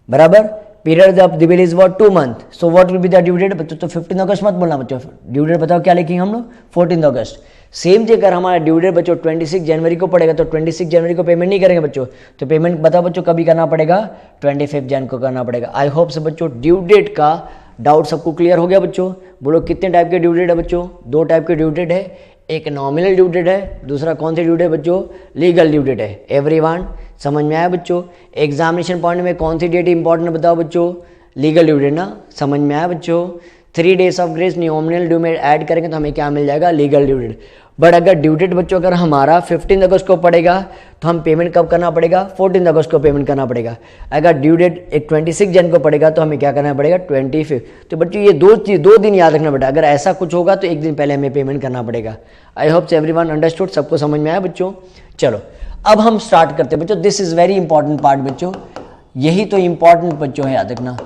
A: बराबर, period of the bill is what 2 month, so what will be the due date बच्चों। तो 15 अगस्त मत बोलना बच्चों, ड्यू डेट बताओ क्या लिखेंगे हम लोग, 14 अगस्त। सेम चीज अगर हमारा ड्यू डेट बच्चों 26 जनवरी को पड़ेगा, तो 26 जनवरी को पेमेंट नहीं करेंगे बच्चों, तो पेमेंट बताओ बच्चों कभी करना पड़ेगा, 25 जन को करना पड़ेगा। आई होप से बच्चों ड्यू डेट का डाउट सबको क्लियर हो गया बच्चों। बोलो कितने टाइप के ड्यू डेट है बच्चों, 2 टाइप के ड्यू डेट है, एक नॉमिनल ड्यू डेट है, दूसरा कौन सी ड्यू डेट है बच्चों, लीगल ड्यू डेट है। एवरीवन समझ में आया बच्चों। एग्जामिनेशन पॉइंट में कौन सी डेट इंपॉर्टेंट बताओ बच्चों, लीगल ड्यू डेट ना, समझ में आया बच्चों। 3 days of grace nominal due में ऐड करेंगे तो हमें क्या मिल जाएगा, लीगल ड्यू डेट। बट अगर ड्यू डेट बच्चों अगर हमारा 15 अगस्त को पड़ेगा, तो हम पेमेंट कब करना पड़ेगा, 14 अगस्त को पेमेंट करना पड़ेगा। अगर ड्यू डेट एक 26 जन को पड़ेगा, तो हमें क्या करना पड़ेगा, 25। तो बच्चों ये 2 दिन याद रखना बेटा, अगर ऐसा कुछ होगा तो एक दिन पहले हमें पेमेंट करना पड़ेगा। आई होप एवरीवन अंडरस्टूड, सबको समझ में आया बच्चों। चलो अब हम स्टार्ट करते हैं बच्चों, this is very important part बच्चों, यही तो इंपॉर्टेंट बच्चों है, याद रखना,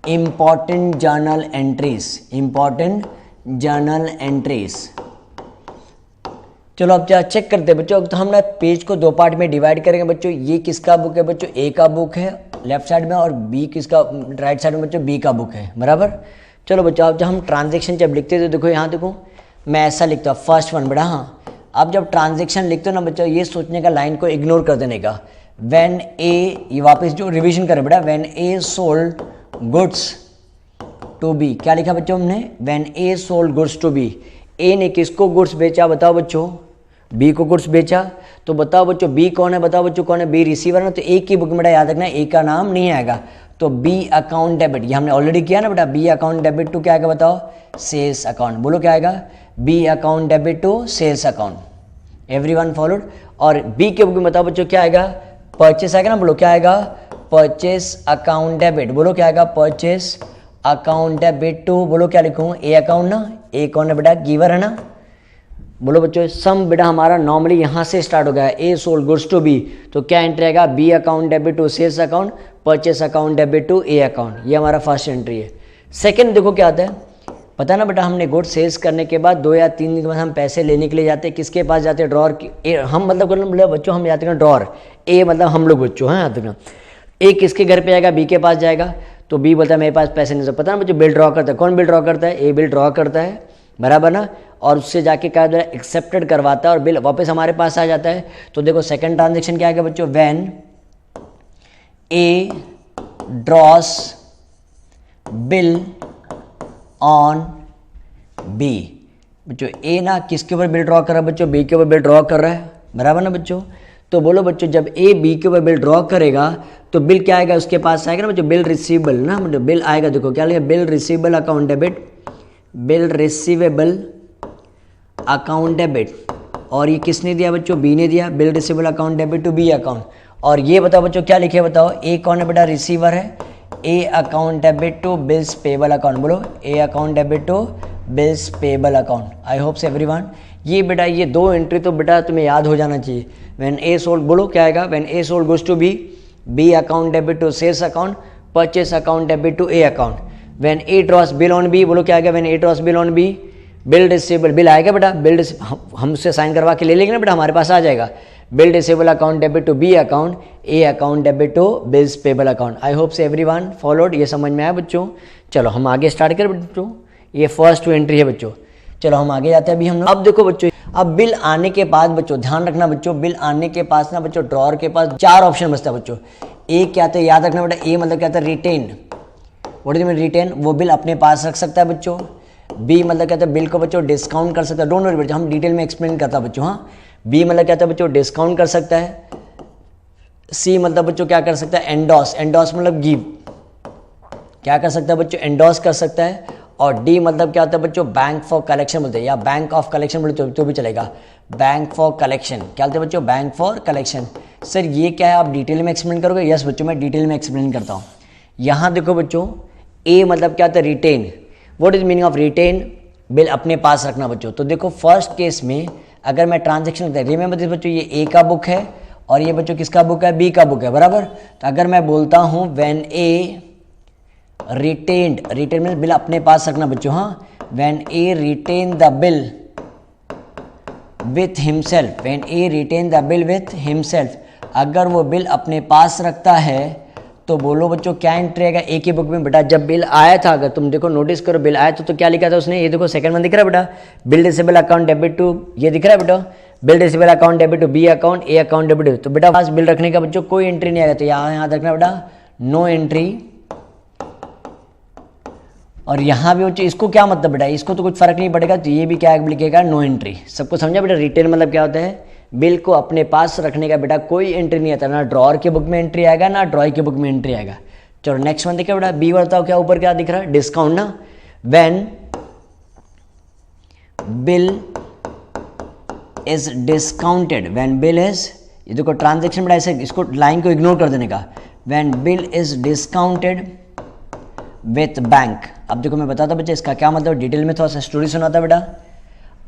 A: important journal entries, important journal entries. चलो अब चेक करते हैं बच्चों। तो हम ना पेज को 2 पार्ट में डिवाइड करेंगे बच्चों। ये किसका बुक है बच्चों, ए का बुक है लेफ्ट साइड में, और बी किसका, राइट साइड में बच्चों बी का बुक है बराबर। चलो बच्चों अब जब हम ट्रांजेक्शन जब लिखते थे, देखो यहाँ देखो मैं ऐसा लिखता हूँ, फर्स्ट वन बेटा। हाँ, अब जब ट्रांजेक्शन लिखते हो ना बच्चों, ये सोचने का लाइन को इग्नोर कर देने का। व्हेन ए, ये वापस जो रिवीजन करें बेटा, when A sold goods to B, क्या लिखा बच्चों हमने, when A sold goods to B. A ने किसको गुड्स बेचा बताओ बच्चों, बी को गुड्स बेचा। तो बताओ बच्चों बी कौन है, बताओ बच्चों कौन है, बी रिसीवर है। तो ए की बुक में बेटा याद रखना ए का नाम नहीं आएगा, तो बी अकाउंट डेबिट, ये हमने ऑलरेडी किया ना बेटा, बी अकाउंट डेबिट टू क्या आएगा बताओ, सेल्स अकाउंट। बोलो क्या आएगा, B account debit to sales account. Everyone followed. और बी के बुक में बताओ बच्चों क्या आएगा, परचेस आएगा ना, बोलो क्या आएगा, परचेस अकाउंट डेबिट। बोलो क्या आएगा, परचेस अकाउंट डेबिट टू, बोलो क्या लिखूँ, ए अकाउंट ना, ए कौन है बेटा, गिवर है ना। बोलो बच्चों सम बेटा हमारा नॉर्मली यहाँ से स्टार्ट हो गया, A sold goods to B, तो क्या एंट्री आएगा, B account debit to sales account, purchase account debit to A account. ये हमारा फर्स्ट एंट्री है। सेकंड देखो क्या आता है, पता है ना बेटा, हमने गुड सेल्स करने के बाद 2 या 3 दिन के बाद हम पैसे लेने के लिए जाते हैं, किसके पास जाते हैं? ड्रॉर की। हम मतलब बच्चों हम जाते हैं ड्रॉर, ए मतलब हम लोग बच्चों, हाँ याद रखना। ए किसके घर पे जाएगा? बी के पास जाएगा। तो बी बोलता है मेरे पास पैसे नहीं। पता है ना बच्चों, बिल ड्रॉ करता है। कौन बिल ड्रॉ करता है? ए बिल ड्रॉ करता है, बराबर ना। और उससे जाके क्या एक्सेप्टेड करवाता है और बिल वापस हमारे पास आ जाता है। तो देखो सेकंड ट्रांजेक्शन क्या आएगा बच्चों? When A draws bill on B. बच्चों ए ना किसके ऊपर बिल ड्रॉ कर रहा है बच्चों? बी के ऊपर बिल ड्रॉ कर रहा है, बराबर ना बच्चों। तो बोलो बच्चों, जब ए बी के ऊपर बिल ड्रॉ करेगा तो बिल क्या आएगा? उसके पास आएगा ना बच्चों, बिल रिसीवेबल ना, मतलब बिल आएगा। देखो क्या लिखा? Bill receivable account debit, bill receivable account debit. और ये किसने दिया बच्चों? बी ने दिया, bill receivable account debit to B account. और ये बताओ बच्चों क्या लिखे? बताओ ए कौन है बेटा? रिसीवर है। A account debit to bills payable account. बोलो A account debit to bills payable account. I hopes everyone ये बेटा ये 2 एंट्री तो बेटा तुम्हें याद हो जाना चाहिए। व्हेन ए सोल्ड, बोलो क्या आएगा? When A sold goes to B, B account debit to sales account, purchase account debit to A account. When A draws bill on B, बोलो क्या आएगा? When A draws bill on B, bill receivable, bill आएगा बेटा, bill हम उससे sign करवा के ले लेंगे ना बेटा, हमारे पास आ जाएगा। Bill receivable account debit to B account, A account debit to bills payable account. I hope so everyone followed, ये समझ में आया बच्चों। चलो हम आगे स्टार्ट करें बच्चों, ये फर्स्ट एंट्री है बच्चों। चलो हम आगे जाते हैं अभी हम लोग। अब देखो बच्चों, अब बिल आने के बाद बच्चों ध्यान रखना बच्चों, बिल आने के पास ना बच्चों ड्रॉर के पास 4 ऑप्शन बचता है बच्चों। ए क्या था याद रखना बेटा, ए मतलब क्या था? Retain. What is mean retain? वो बिल अपने पास रख सकता है बच्चों। बी मतलब क्या था? बिल को बच्चों डिस्काउंट कर सकता है। डोंट वरी बच्चों, हम डिटेल में एक्सप्लेन करता बच्चों। हाँ, बी मतलब क्या था बच्चों? डिस्काउंट कर सकता है। सी मतलब बच्चों क्या कर सकता है? एंडोस। एंडोस मतलब गिव, क्या कर सकता है बच्चों? एंडोस कर सकता है। और डी मतलब क्या होता है बच्चों? बैंक फॉर कलेक्शन बोलते हैं, या बैंक ऑफ कलेक्शन बोलते तो भी चलेगा। बैंक फॉर कलेक्शन क्या बोलते हैं बच्चों? Bank for collection. सर ये क्या है, आप डिटेल में एक्सप्लेन करोगे? यस बच्चों, मैं डिटेल में एक्सप्लेन करता हूँ। यहाँ देखो बच्चों, ए मतलब क्या होता है? Retain. What is meaning of retain? Bill अपने पास रखना बच्चों। तो देखो फर्स्ट केस में अगर मैं ट्रांजेक्शन, रिमेंबर दिस बच्चों, ये ए का बुक है और ये बच्चों किसका बुक है? बी का बुक है, बराबर। तो अगर मैं बोलता हूँ when A retained, retain means bill अपने पास रखना बच्चों। हाँ, when A retain the bill with himself, when A retain the bill with himself, अगर वो बिल अपने पास रखता है तो बोलो बच्चों क्या एंट्री आएगा? ए की बुक में बेटा जब बिल आया था, अगर तुम देखो नोटिस करो बिल आया तो क्या लिखा था उसने? ये देखो सेकंड वन दिख रहा है बेटा, bill receivable account debit to, ये दिख रहा है बेटा, bill receivable account debit to B account, A account debit to. तो बेटा पास बिल रखने का बच्चों कोई एंट्री नहीं आएगा, तो यहाँ याद रखना बेटा नो एंट्री। और यहाँ भी बच्चों इसको क्या मतलब बेटा, इसको तो कुछ फर्क नहीं पड़ेगा, तो ये भी क्या लिखेगा? No entry. सबको समझा बेटा? रिटेन मतलब क्या होता है? बिल को अपने पास रखने का बेटा कोई एंट्री नहीं आता, ना ड्रॉर के बुक में एंट्री आएगा ना ड्रॉय के बुक में एंट्री आएगा। चलो नेक्स्ट वन देखिए बेटा, बी बताओ क्या ऊपर क्या दिख रहा है? डिस्काउंट ना। When bill is discounted, when bill is, ये देखो ट्रांजेक्शन बेटा ऐसे इसको लाइन को इग्नोर कर देने का। When bill is discounted with bank. अब देखो मैं बताता बच्चा इसका क्या मतलब, डिटेल में थोड़ा सा स्टोरी सुनाता बेटा।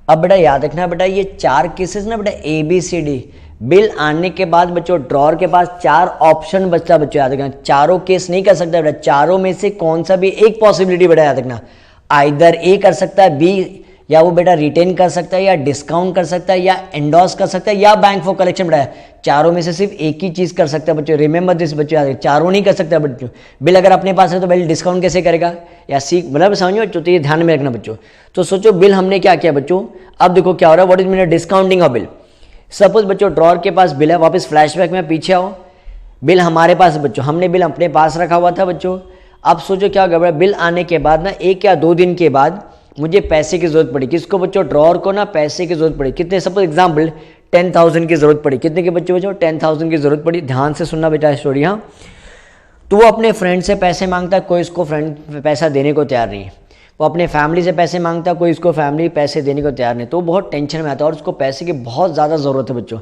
A: अब बेटा याद रखना बेटा, ये 4 केसेस ना बेटा A B C D, bill आने के बाद बच्चों ड्रॉर के पास 4 ऑप्शन बचता है बच्चों, याद रखना। चारों केस नहीं कर सकता बेटा, चारों में से कौन सा भी एक पॉसिबिलिटी बेटा याद रखना। आइदर ए कर सकता है, बी या वो बेटा रिटेन कर सकता है, या डिस्काउंट कर सकता है, या एंडोस कर सकता है, या बैंक फॉर कलेक्शन बेटा। चारों में से सिर्फ एक ही चीज कर सकता है बच्चों, रिमेंबर दिस बच्चों, याद चारों नहीं कर सकता बच्चों। बिल अगर अपने पास है तो बिल डिस्काउंट कैसे करेगा, या सी मतलब समझो बच्चों, तो ये ध्यान में रखना बच्चों। तो सोचो बिल हमने क्या किया बच्चों, अब देखो क्या हो रहा है, what is mean discounting of bill. Suppose बच्चों ड्रॉर के पास बिल है, वापस फ्लैशबैक में पीछे आओ, बिल हमारे पास बच्चों, हमने बिल अपने पास रखा हुआ था बच्चों। अब सोचो क्या होगा, बिल आने के बाद ना 1 या 2 दिन के बाद मुझे पैसे की जरूरत पड़ी, किसको बच्चों, ड्रॉर को ना पैसे की जरूरत पड़ी। कितने, सपोज एग्जाम्पल 10,000 की जरूरत पड़ी। कितने के बच्चों 10,000 की जरूरत पड़ी। ध्यान से सुनना बेटा स्टोरी। हाँ, तो वो अपने फ्रेंड से पैसे मांगता है, कोई इसको फ्रेंड पैसा देने को तैयार नहीं है। वो अपने फैमिली से पैसे मांगता है, कोई इसको फैमिली पैसे देने को तैयार नहीं, तो वो बहुत टेंशन में आता है और उसको पैसे की बहुत ज़्यादा ज़रूरत है बच्चों।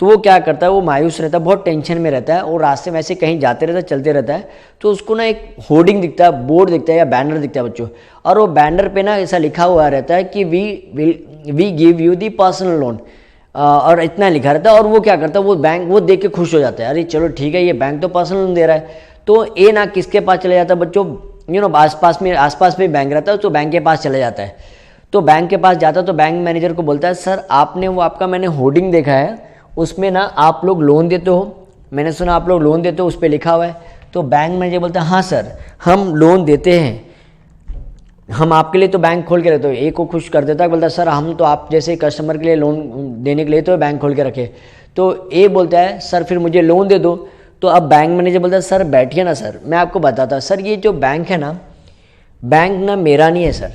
A: तो वो क्या करता है, वो मायूस रहता है, बहुत टेंशन में रहता है, और रास्ते में ऐसे कहीं जाते रहता है, चलते रहता है, तो उसको ना एक होर्डिंग दिखता है, बोर्ड दिखता है या बैनर दिखता है बच्चों, और वो बैनर पे ना ऐसा लिखा हुआ रहता है कि we give you the personal loan, और इतना लिखा रहता है। और वो क्या करता है, वो बैंक वो देख के खुश हो जाता है, अरे चलो ठीक है, ये बैंक तो पर्सनल लोन दे रहा है। तो ए ना किसके पास चले जाता है बच्चों, आसपास में बैंक रहता है, तो बैंक के पास चला जाता है। तो बैंक के पास जाता है तो बैंक मैनेजर को बोलता है सर आपने वो आपका मैंने होर्डिंग देखा है, उसमें ना आप लोग लोन देते हो, मैंने सुना आप लोग लोन देते हो, उस पर लिखा हुआ है। तो बैंक मैनेजर बोलता है हाँ सर हम लोन देते हैं, हम आपके लिए तो बैंक खोल के रखते हो। एक को खुश कर देता है, बोलता है सर हम तो आप जैसे कस्टमर के लिए लोन देने के लिए तो बैंक खोल के रखे। तो ए बोलता है सर फिर मुझे लोन दे दो। तो अब बैंक मैनेजर बोलता है सर बैठिए ना सर, मैं आपको बताता। सर ये जो बैंक है ना, बैंक ना मेरा नहीं है सर,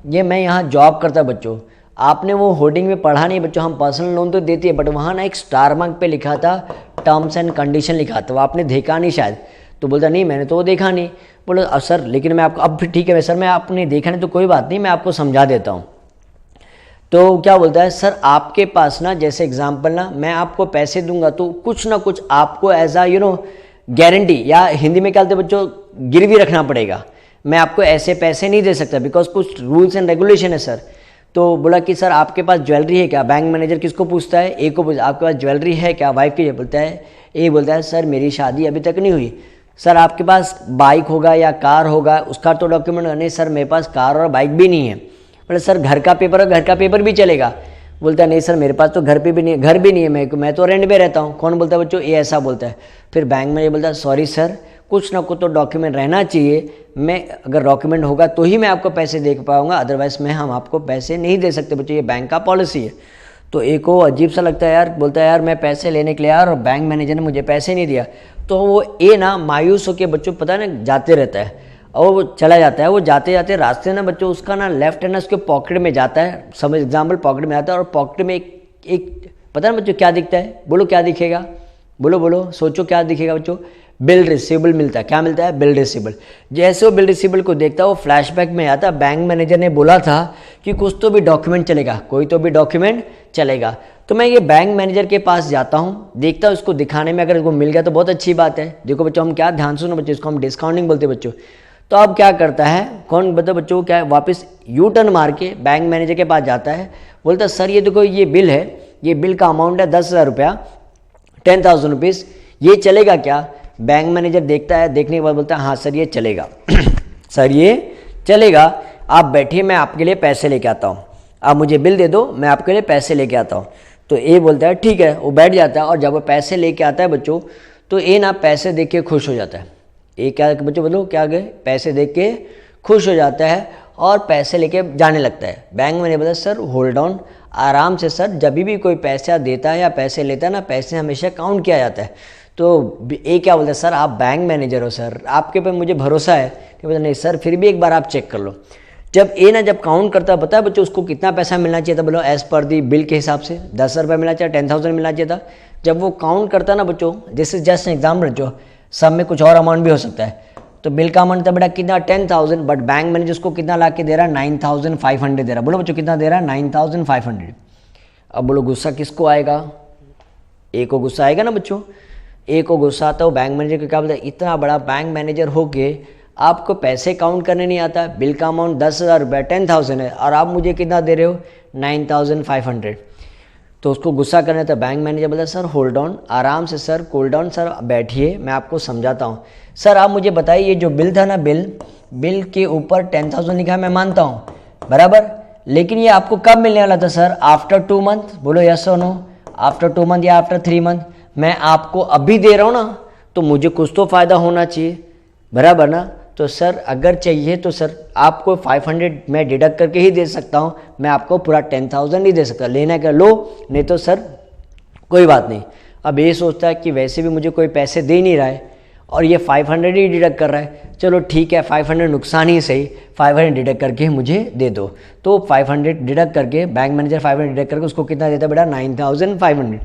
A: ये मैं यहाँ जॉब करता बच्चों। आपने वो होर्डिंग में पढ़ा नहीं बच्चों, हम पर्सनल लोन तो देते हैं, बट वहाँ ना एक स्टार मार्क पे लिखा था टर्म्स एंड कंडीशन लिखा था, वो आपने देखा नहीं शायद। तो बोलता नहीं मैंने तो वो देखा नहीं। बोलो सर लेकिन मैं आपको अब फिर ठीक है सर, मैं आपने देखा नहीं तो कोई बात नहीं, मैं आपको समझा देता हूँ। तो क्या बोलता है सर आपके पास ना जैसे एग्जाम्पल ना मैं आपको पैसे दूंगा तो कुछ ना कुछ आपको एज आ गारंटी, या हिंदी में क्या बोलते हैं बच्चों, गिरवी रखना पड़ेगा। मैं आपको ऐसे पैसे नहीं दे सकता बिकॉज कुछ रूल्स एंड रेगुलेशन है सर। तो बोला कि सर आपके पास ज्वेलरी है क्या? बैंक मैनेजर किसको पूछता है? ए को पूछता है आपके पास ज्वेलरी है क्या वाइफ की? बोलता है ए बोलता है सर मेरी शादी अभी तक नहीं हुई। सर आपके पास बाइक होगा या कार होगा, उसका तो डॉक्यूमेंट नहीं। सर मेरे पास कार और बाइक भी नहीं है। बोले सर घर का पेपर, और घर का पेपर भी चलेगा? बोलता है नहीं सर मेरे पास तो घर पे भी नहीं है, घर भी नहीं है, मैं तो रेंट पे रहता हूँ। कौन बोलता है बच्चों? ये ऐसा बोलता है। फिर बैंक मैनेजर बोलता है सॉरी सर कुछ ना कुछ तो डॉक्यूमेंट रहना चाहिए, मैं अगर डॉक्यूमेंट होगा तो ही मैं आपको पैसे दे पाऊंगा, अदरवाइज मैं हम आपको पैसे नहीं दे सकते बच्चों, ये बैंक का पॉलिसी है। तो एक को अजीब सा लगता है यार, बोलता है यार मैं पैसे लेने के लिए यार और बैंक मैनेजर ने मुझे पैसे नहीं दिया। तो वो ए ना मायूस होकर बच्चों पता है ना जाते रहता है और वो चला जाता है। वो जाते जाते रास्ते ना बच्चों उसका ना लेफ्ट है ना उसके पॉकेट में जाता है, समझ एग्जाम्पल पॉकेट में आता है, और पॉकेट में एक पता है बच्चों क्या दिखता है? बोलो क्या दिखेगा? बोलो सोचो क्या दिखेगा बच्चों? बिल रिसीवेबल मिलता है। क्या मिलता है? Bill receivable. जैसे वो बिल रिसीवेबल को देखता है वो फ्लैशबैक में आता है, बैंक मैनेजर ने बोला था कि कुछ तो भी डॉक्यूमेंट चलेगा, कोई तो भी डॉक्यूमेंट चलेगा। तो मैं ये बैंक मैनेजर के पास जाता हूँ, देखता हूँ उसको दिखाने में, अगर उसको मिल गया तो बहुत अच्छी बात है। देखो बच्चों हम क्या ध्यान सुनो बच्चों, इसको हम डिस्काउंटिंग बोलते हैं बच्चों। तो अब क्या करता है कौन बताओ बच्चों? क्या वापस यू टर्न मार के बैंक मैनेजर के पास जाता है, बोलता है सर ये देखो ये बिल है, ये बिल का अमाउंट है 10,000 रुपया, 10,000 रुपीज़, ये चलेगा क्या? बैंक मैनेजर देखता है, देखने के बाद बोलता है हाँ सर ये चलेगा सर ये चलेगा, आप बैठिए मैं आपके लिए पैसे लेके आता हूँ, आप मुझे बिल दे दो मैं आपके लिए पैसे लेके आता हूँ। तो ए बोलता है ठीक है, वो बैठ जाता है और जब वो पैसे लेके आता है बच्चों तो ए ना पैसे देख के खुश हो जाता है। ए क्या बच्चों बोलो क्या गए? पैसे देख के खुश हो जाता है और पैसे लेके जाने लगता है। बैंक मैनेजर बोलता है सर होल्ड ऑन, आराम से सर, जब भी कोई पैसा देता है या पैसे लेता है ना, पैसे हमेशा काउंट किया जाता है। तो ए क्या बोलता है सर आप बैंक मैनेजर हो सर, आपके पे मुझे भरोसा है। कि बोलता नहीं सर फिर भी एक बार आप चेक कर लो। जब ए ना जब काउंट करता है पता है बच्चों उसको कितना पैसा मिलना चाहिए था? बोलो एज पर दी बिल के हिसाब से 10,000 रुपये मिलना चाहिए, 10,000 मिलना चाहिए था। जब वो काउंट करता ना बच्चों, दिस इज जस्ट एग्जाम्पल बच्चों, सब में कुछ और अमाउंट भी हो सकता है। तो बिल का अमाउंट था बेटा कितना? 10,000, बट बैंक मैनेजर उसको कितना ला के दे रहा है? 9,500 दे रहा है। बोलो बच्चों कितना दे रहा है? 9,500। अब बोलो गुस्सा किसको आएगा? ए को गुस्सा आएगा ना बच्चों। ए को गुस्सा आता है, बैंक मैनेजर को क्या बोलता है इतना बड़ा बैंक मैनेजर होके आपको पैसे काउंट करने नहीं आता, बिल का अमाउंट 10,000 रुपये 10,000 है और आप मुझे कितना दे रहे हो? 9,500। तो उसको गुस्सा करने था। बैंक मैनेजर बोला सर होल्ड ऑन, आराम से सर, कूल डाउन सर, बैठिए मैं आपको समझाता हूँ। सर आप मुझे बताइए ये जो बिल था ना, बिल के ऊपर 10,000 लिखा है, मैं मानता हूँ बराबर, लेकिन ये आपको कब मिलने वाला था सर? After 2 month. बोलो यस और नो, आफ्टर 2 मंथ या आफ्टर 3 मंथ? मैं आपको अभी दे रहा हूँ ना, तो मुझे कुछ तो फ़ायदा होना चाहिए बराबर ना। तो सर अगर चाहिए तो सर आपको 500 मैं डिडक्ट करके ही दे सकता हूँ, मैं आपको पूरा 10,000 नहीं दे सकता, लेना क्या लो, नहीं तो सर कोई बात नहीं। अब ये सोचता है कि वैसे भी मुझे कोई पैसे दे नहीं रहा है और ये 500 ही डिडक्ट कर रहा है, चलो ठीक है 500 नुकसान ही सही, 500 डिडक्ट करके मुझे दे दो। तो 500 डिडक्ट करके बैंक मैनेजर 500 डिडक्ट करके उसको कितना देता बेटा? 9,500।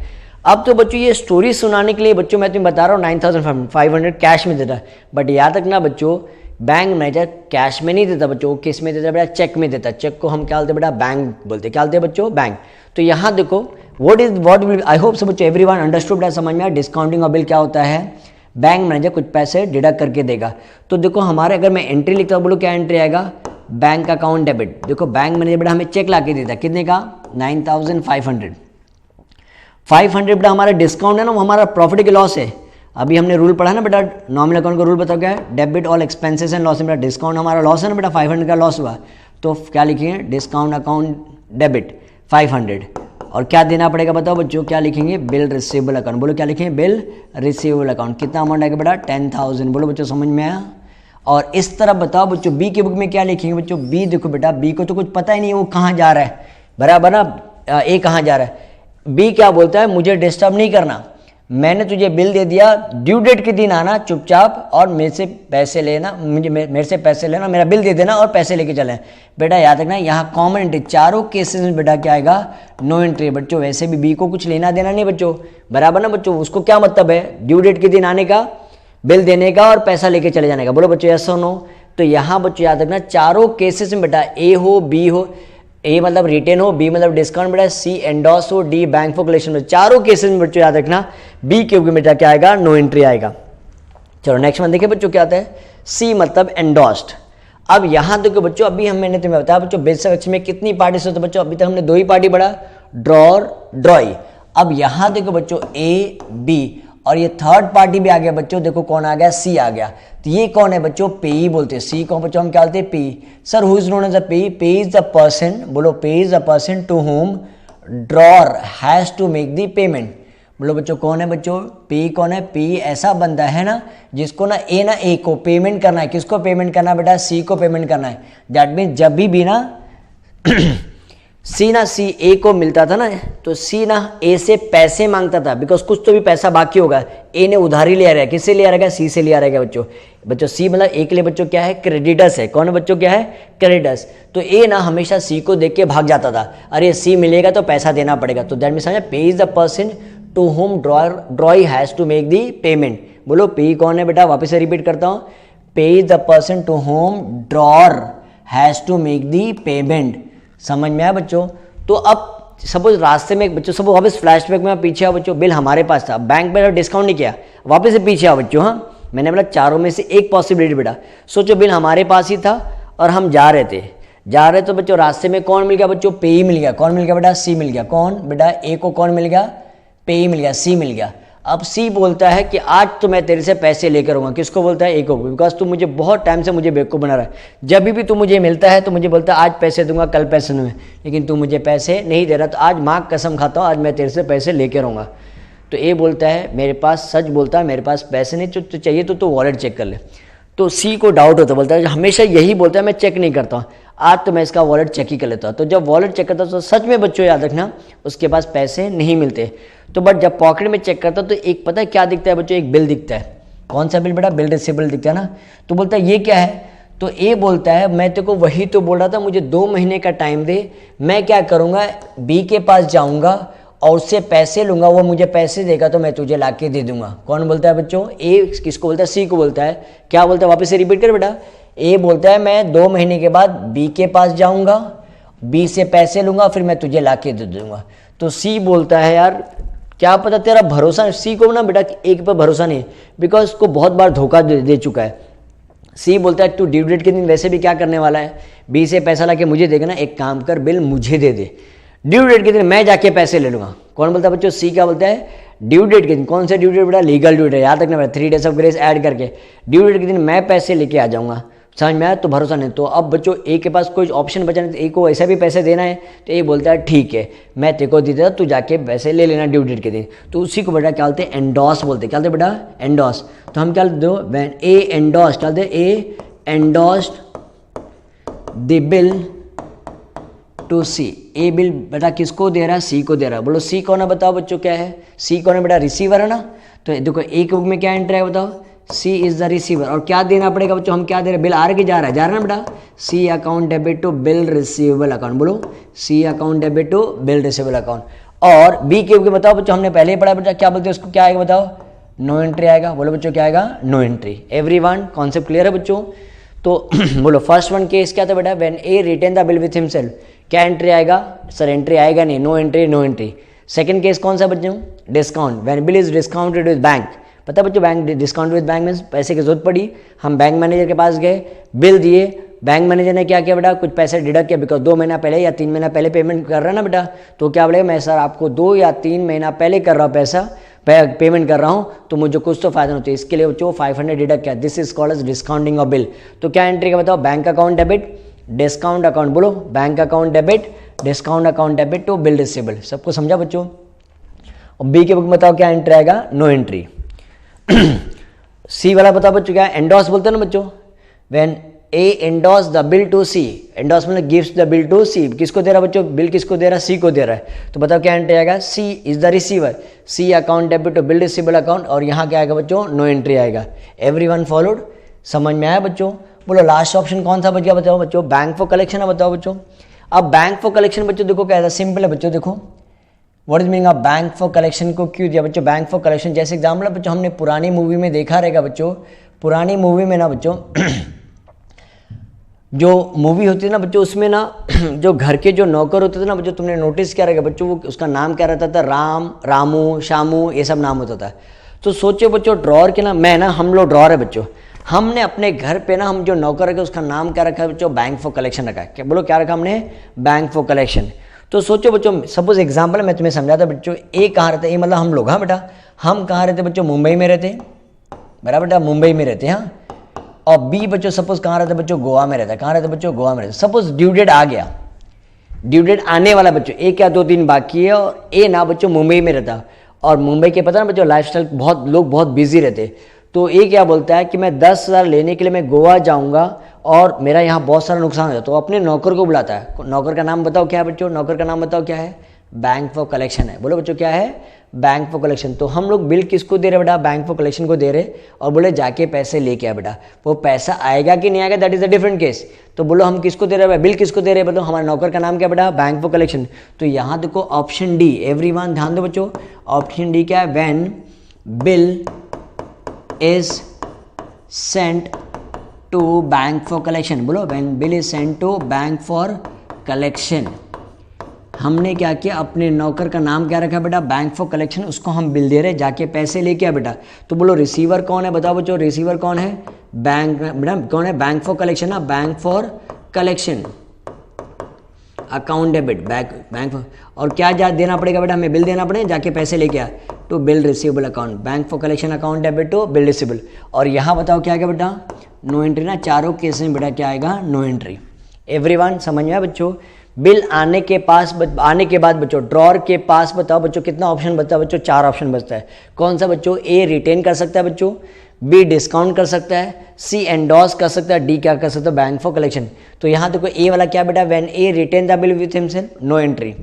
A: अब तो बच्चों ये स्टोरी सुनाने के लिए बच्चों मैं तुम्हें बता रहा हूँ 9,500 कैश में देता है, बट याद रखना बच्चों बैंक मैनेजर कैश में नहीं देता बच्चों, किस में देता बेटा? चेक में देता। चेक को हम क्या बोलते हैं बेटा? बैंक बोलते। क्या बोलते हैं बच्चों? बैंक। तो यहाँ देखो व्हाट विल आई होप सब बच्चों एवरीवन अंडरस्टूड बेटा, समझ में आया डिस्काउंटिंग ऑफ बिल क्या होता है? बैंक मैनेजर कुछ पैसे डिडक्ट करके देगा। तो देखो हमारे अगर मैं एंट्री लिखता हूँ, बोलो क्या एंट्री आएगा? Bank account debit. देखो बैंक मैनेजर बेटा हमें चेक ला के देता है, कितने का? 9,500 बेटा हमारा डिस्काउंट है ना, वो हमारा प्रॉफिट के लॉस है। अभी हमने रूल पढ़ा ना बेटा, नॉमिनल अकाउंट का रूल बताओ क्या है, debit all expenses and loss. बेटा डिस्काउंट हमारा लॉस है ना बेटा, 500 का लॉस हुआ, तो क्या लिखेंगे, डिस्काउंट अकाउंट डेबिट 500, और क्या देना पड़ेगा बताओ बच्चों, क्या लिखेंगे, बिल रिसीवेबल अकाउंट। बोलो क्या लिखेंगे, बिल रिसीवेबल अकाउंट। कितना अमाउंट आएगा बेटा, 10,000। बोलो बच्चों समझ में आया। और इस तरफ बताओ बच्चों बी की बुक में क्या लिखेंगे बच्चों, बी देखो बेटा, बी को तो कुछ पता ही नहीं है वो कहाँ जा रहा है, बराबर ना, ए कहाँ जा रहा है। बी क्या बोलता है, मुझे डिस्टर्ब नहीं करना, मैंने तुझे बिल दे दिया, ड्यू डेट के दिन आना चुपचाप और मेरे से पैसे लेना, मुझे मेरे से पैसे लेना, मेरा बिल दे देना और पैसे लेके चलें। बेटा याद रखना यहाँ कॉमन एंट्री, चारों केसेस में बेटा क्या आएगा, नो एंट्री। बच्चों वैसे भी बी को कुछ लेना देना नहीं बच्चों, बराबर ना बच्चों, उसको क्या मतलब है, ड्यू डेट के दिन आने का, बिल देने का और पैसा लेके चले जाने का। बोलो बच्चों यस और नो। तो यहाँ बच्चों याद रखना चारों केसेस में बेटा, ए हो बी हो, ए मतलब रिटेन हो, बी मतलब डिस्काउंट बेटा, सी एंडोस हो, डी बैंक फॉर कलेक्शन हो, चारों केसेस में बच्चों याद रखना बी के बेटा क्या आएगा, नो एंट्री आएगा। चलो नेक्स्ट वन देखिए बच्चों क्या आता है, सी मतलब एंडोस्ड। अब यहाँ देखो बच्चों, अभी मैंने तुम्हें बताया बच्चों बेसिक सेक्शन में कितनी पार्टीज होती है बच्चों, अभी तक हमने 2 ही पार्टी पढ़ा, ड्रॉर ड्रॉई। अब यहाँ देखो बच्चों ए बी, और ये थर्ड पार्टी भी आ गया बच्चों, देखो कौन आ गया, सी आ गया। तो ये कौन है बच्चों, पेई बोलते हैं, सी को बच्चों हम क्या बोलते हैं, payee. Sir who is known as a payee, payee is the person, बोलो payee is the person to whom drawer has to make the payment. बोलो बच्चों कौन है बच्चों, पेई कौन है, पेई ऐसा बंदा है ना जिसको ना ए को पेमेंट करना है, किसको पेमेंट करना है बेटा, सी को पेमेंट करना है। दैट मीन जब भी ना सी ए को मिलता था ना, तो सी ना ए से पैसे मांगता था, बिकॉज कुछ तो भी पैसा बाकी होगा, ए ने उधारी लिया रहेगा, किससे लिया रहेगा, सी से लिया रहेगा बच्चों सी मतलब ए के लिए बच्चों क्या है, क्रेडिटर्स है। कौन है बच्चों, क्या है, क्रेडिटर्स। तो ए ना हमेशा सी को देख के भाग जाता था, अरे सी मिलेगा तो पैसा देना पड़ेगा। तो दैट मीन समझा, payee is the person to whom drawee has to make the payment. बोलो पे कौन है बेटा, वापस से रिपीट करता हूँ, payee is the person to whom drawer has to make the payment. समझ में आया बच्चों। तो अब सपोज रास्ते में बच्चों, सपोज वापस फ्लैशबैक में पीछे आओ बच्चों, बिल हमारे पास था, बैंक में डिस्काउंट नहीं किया, वापस से पीछे आओ बच्चों। हाँ मैंने बोला चारों में से एक पॉसिबिलिटी बेटा, सोचो बिल हमारे पास ही था और हम जा रहे तो बच्चों रास्ते में कौन मिल गया बच्चों, पे ही मिल गया। कौन मिल गया बेटा, सी मिल गया। कौन बेटा, ए को कौन मिल गया, पे ही मिल गया, सी मिल गया। अब सी बोलता है कि आज तो मैं तेरे से पैसे लेकर आऊँगा, किसको बोलता है, ए को, बिकॉज तू मुझे बहुत टाइम से मुझे बेवकूफ़ बना रहा है, जब भी तू मुझे मिलता है तो मुझे बोलता है आज पैसे दूंगा, कल पैसे दूंगा, लेकिन तू मुझे पैसे नहीं दे रहा, तो आज माँ कसम खाता हूँ आज मैं तेरे से पैसे लेकर आऊँगा। तो ए बोलता है मेरे पास, सच बोलता है मेरे पास पैसे नहीं, तो चाहिए तो वॉलेट चेक कर ले। तो सी को डाउट होता, बोलता है हमेशा यही बोलता है मैं चेक नहीं करता हूँ, आज तो मैं इसका वॉलेट चेक ही कर लेता हूँ। तो जब वॉलेट चेक करता तो सच में बच्चों याद रखना उसके पास पैसे नहीं मिलते। तो बट जब पॉकेट में चेक करता तो एक पता है क्या दिखता है बच्चों, एक बिल दिखता है। कौन सा बिल बेटा, बिल रिसीवेबल दिखता है ना। तो बोलता है ये क्या है, तो ए बोलता है मैं तेरे को वही तो बोल रहा था, मुझे 2 महीने का टाइम दे, मैं क्या करूँगा बी के पास जाऊँगा और उससे पैसे लूँगा, वो मुझे पैसे देगा तो मैं तुझे ला के दे दूंगा। कौन बोलता है बच्चों, ए किसको बोलता है, सी को बोलता है। क्या बोलता है, वापस से रिपीट कर बेटा। ए बोलता है मैं 2 महीने के बाद बी के पास जाऊँगा, बी से पैसे लूँगा, फिर मैं तुझे ला के दे दूँगा। तो सी बोलता है यार क्या पता तेरा भरोसा, सी को ना बेटा एक पर भरोसा नहीं, बिकॉज उसको बहुत बार धोखा दे चुका है। सी बोलता है तू ड्यू डेट के दिन वैसे भी क्या करने वाला है, बी से पैसा ला के मुझे देगा ना, एक काम कर बिल मुझे दे दे, ड्यू डेट के दिन मैं जाके पैसे ले लूँगा। कौन बोलता है बच्चों, सी क्या बोलता है, ड्यू डेट के दिन। कौन सा ड्यू डेट बेटा, लीगल ड्यू डेट, याद रखना बेटा 3 डेज ऑफ ग्रेस ऐड करके, ड्यू डेट के दिन मैं पैसे लेके आ जाऊँगा। समझ में आया, तो भरोसा नहीं। तो अब बच्चों ए के पास कोई ऑप्शन बचा नहीं, तो ए को ऐसा भी पैसे देना है, तो ए बोलता है ठीक है मैं तेरे को दे देता, तू जाके पैसे ले लेना ड्यू डेट के दिन। तो उसी को बेटा क्या बोलते हैं, एंडोस बोलते हैं। क्या बोलते बेटा, एंडोस। तो हम क्या दो, व्हेन ए एंडोस, क्या बोलते हैं, A endorsed the bill to C. A bill बेटा किसको दे रहा है, सी को दे रहा है। बोलो सी कौन है बताओ बच्चों, क्या है, सी कौन है बेटा, रिसीवर है ना। तो देखो ए के बुक में क्या एंट्री है बताओ, सी इज द रिसीवर। और क्या देना पड़ेगा बच्चों, हम क्या दे रहे हैं, बिल आ रहा है जा रहा है ना बेटा, C account debit to bill receivable account. बोलो C account debit to bill receivable account. और बी के बुक बताओ बच्चों, हमने पहले ही पढ़ा बेटा, क्या बोलते हैं उसको, क्या आएगा बताओ, नो एंट्री आएगा। बोलो बच्चों क्या आएगा, no entry. Everyone concept clear है बच्चों। तो बोलो फर्स्ट वन केस क्या था बेटा, when A retain the bill with himself, क्या एंट्री आएगा सर, एंट्री आएगा नहीं, no entry no entry. Second case कौन सा बच्चों, discount, when bill is discounted with bank. पता बच्चों बैंक डिस्काउंट विद बैंक में पैसे की जरूरत पड़ी, हम बैंक मैनेजर के पास गए, बिल दिए, बैंक मैनेजर ने क्या किया बेटा, कुछ पैसे डिडक्ट किया, बिकॉज 2 महीना पहले या 3 महीना पहले पेमेंट कर रहा है ना बेटा, तो क्या बोलेगा मैं सर आपको 2 या 3 महीना पहले कर रहा हूँ पैसा, पेमेंट कर रहा हूँ तो मुझे कुछ तो फायदा होता है, इसके लिए बच्चों 500 डिडक्ट किया, this is called as discounting of bill. तो क्या एंट्री का बताओ, bank account debit discount account, बोलो bank account debit discount account debit to bill receivable. सबको समझा बच्चों? और बी के बुक में बताओ क्या एंट्री आएगा, नो एंट्री। सी वाला बताओ बच्चों क्या एंडोर्स बोलते हैं ना बच्चों, when A endorse the bill to C, endorse मतलब gives the bill to C, किसको दे रहा है बच्चों, बिल किसको दे रहा है, सी को दे रहा है। तो बताओ क्या एंट्री आएगा, C is the receiver, C account debit to bill receivable account, और यहाँ क्या आएगा बच्चों, नो एंट्री आएगा। एवरीवन फॉलोड, समझ में आया बच्चों? बोलो लास्ट ऑप्शन कौन सा बच गया बताओ बच्चों, बैंक फॉर कलेक्शन है, बताओ बच्चों। अब बैंक फॉर कलेक्शन बच्चों देखो क्या है, सिंपल है बच्चों, देखो what is meaning of bank for collection को क्यों दिया बच्चों, बैंक फॉर कलेक्शन जैसे एग्जाम्पल बच्चों हमने पुरानी मूवी में देखा रहेगा बच्चों, पुरानी मूवी में ना बच्चों जो मूवी होती है ना बच्चों, उसमें ना जो घर के जो नौकर होते थे ना बच्चों, तुमने नोटिस क्या रहेगा बच्चों, वो उसका नाम क्या रहता था, राम, रामू, शामू, ये सब नाम होता था। तो सोचो बच्चों ड्रॉर के ना, मैं ना, हम लोग ड्रॉर है बच्चों, हमने अपने घर पे ना हम जो नौकर रखे उसका नाम क्या रखा है बच्चों, बैंक फॉर कलेक्शन रखा है। क्या बोलो क्या रखा हमने, बैंक फॉर कलेक्शन। तो सोचो बच्चों, सपोज एग्जाम्पल मैं तुम्हें समझाता बच्चों, ए कहाँ रहते, ए मतलब हम लोग, हाँ बेटा, हम कहाँ रहते बच्चों, मुंबई में रहते, बराबर बेटा, मुंबई में रहते हैं, हाँ। और बी बच्चों सपोज कहाँ रहता है बच्चों, गोवा में रहता है, कहाँ रहता है बच्चों, गोवा में रहता है। सपोज ड्यू डेट आ गया, ड्यू डेट आने वाला बच्चों, ए क्या 2 दिन बाकी है, और ए ना बच्चों मुंबई में रहता, और मुंबई के पता ना बच्चों लाइफस्टाइल बहुत लोग बहुत बिजी रहते। तो ए क्या बोलता है कि मैं 10,000 लेने के लिए मैं गोवा जाऊंगा और मेरा यहाँ बहुत सारा नुकसान हो जाता, तो अपने नौकर को बुलाता है। नौकर का नाम बताओ क्या है बच्चों, नौकर का नाम बताओ क्या है, बैंक फॉर कलेक्शन है। बोलो बच्चों क्या है, बैंक फॉर कलेक्शन। तो हम लोग बिल किसको दे रहे बेटा, बैंक फॉर कलेक्शन को दे रहे, और बोले जाके पैसे लेके आ बेटा। वो पैसा आएगा कि नहीं आएगा that is a different case. तो बोलो हम किसको दे रहे हैं, बिल किसको दे रहे हैं, बोलो हमारे नौकर का नाम क्या बेटा, बैंक फॉर कलेक्शन। तो यहाँ देखो ऑप्शन डी, एवरीवन ध्यान दो बच्चों, ऑप्शन डी क्या है, when bill is sent to bank for collection. बोलो when bill is sent to bank for collection, हमने क्या किया, अपने नौकर का नाम क्या रखा बेटा, बैंक फॉर कलेक्शन, उसको हम बिल दे रहे, जाके पैसे लेके आ बेटा। तो बोलो रिसीवर कौन है, बताओ बच्चों, रिसीवर कौन है, बैंक बेटा कौन है, बैंक फॉर कलेक्शन ना, bank for collection account debit bank for, और क्या देना पड़ेगा बेटा, हमें बिल देना पड़ेगा, जाके पैसे लेके आ, to bill receivable account, bank for collection account debit to bill receivable. और यहाँ बताओ क्या आएगा बेटा, नो एंट्री ना, चारों केस में बेटा क्या आएगा, नो एंट्री। एवरीवन समझ में आया बच्चों? बिल आने के बाद बच्चों ड्रॉर के पास बताओ बच्चों कितना ऑप्शन बचता है बच्चों, 4 ऑप्शन बचता है। कौन सा बच्चों, ए रिटेन कर सकता है बच्चों, बी डिस्काउंट कर सकता है, सी एंडोर्स कर सकता है, डी क्या कर सकता है, बैंक फॉर कलेक्शन। तो यहाँ देखो ए वाला क्या बेटा, when A retain the bill with himself, no entry.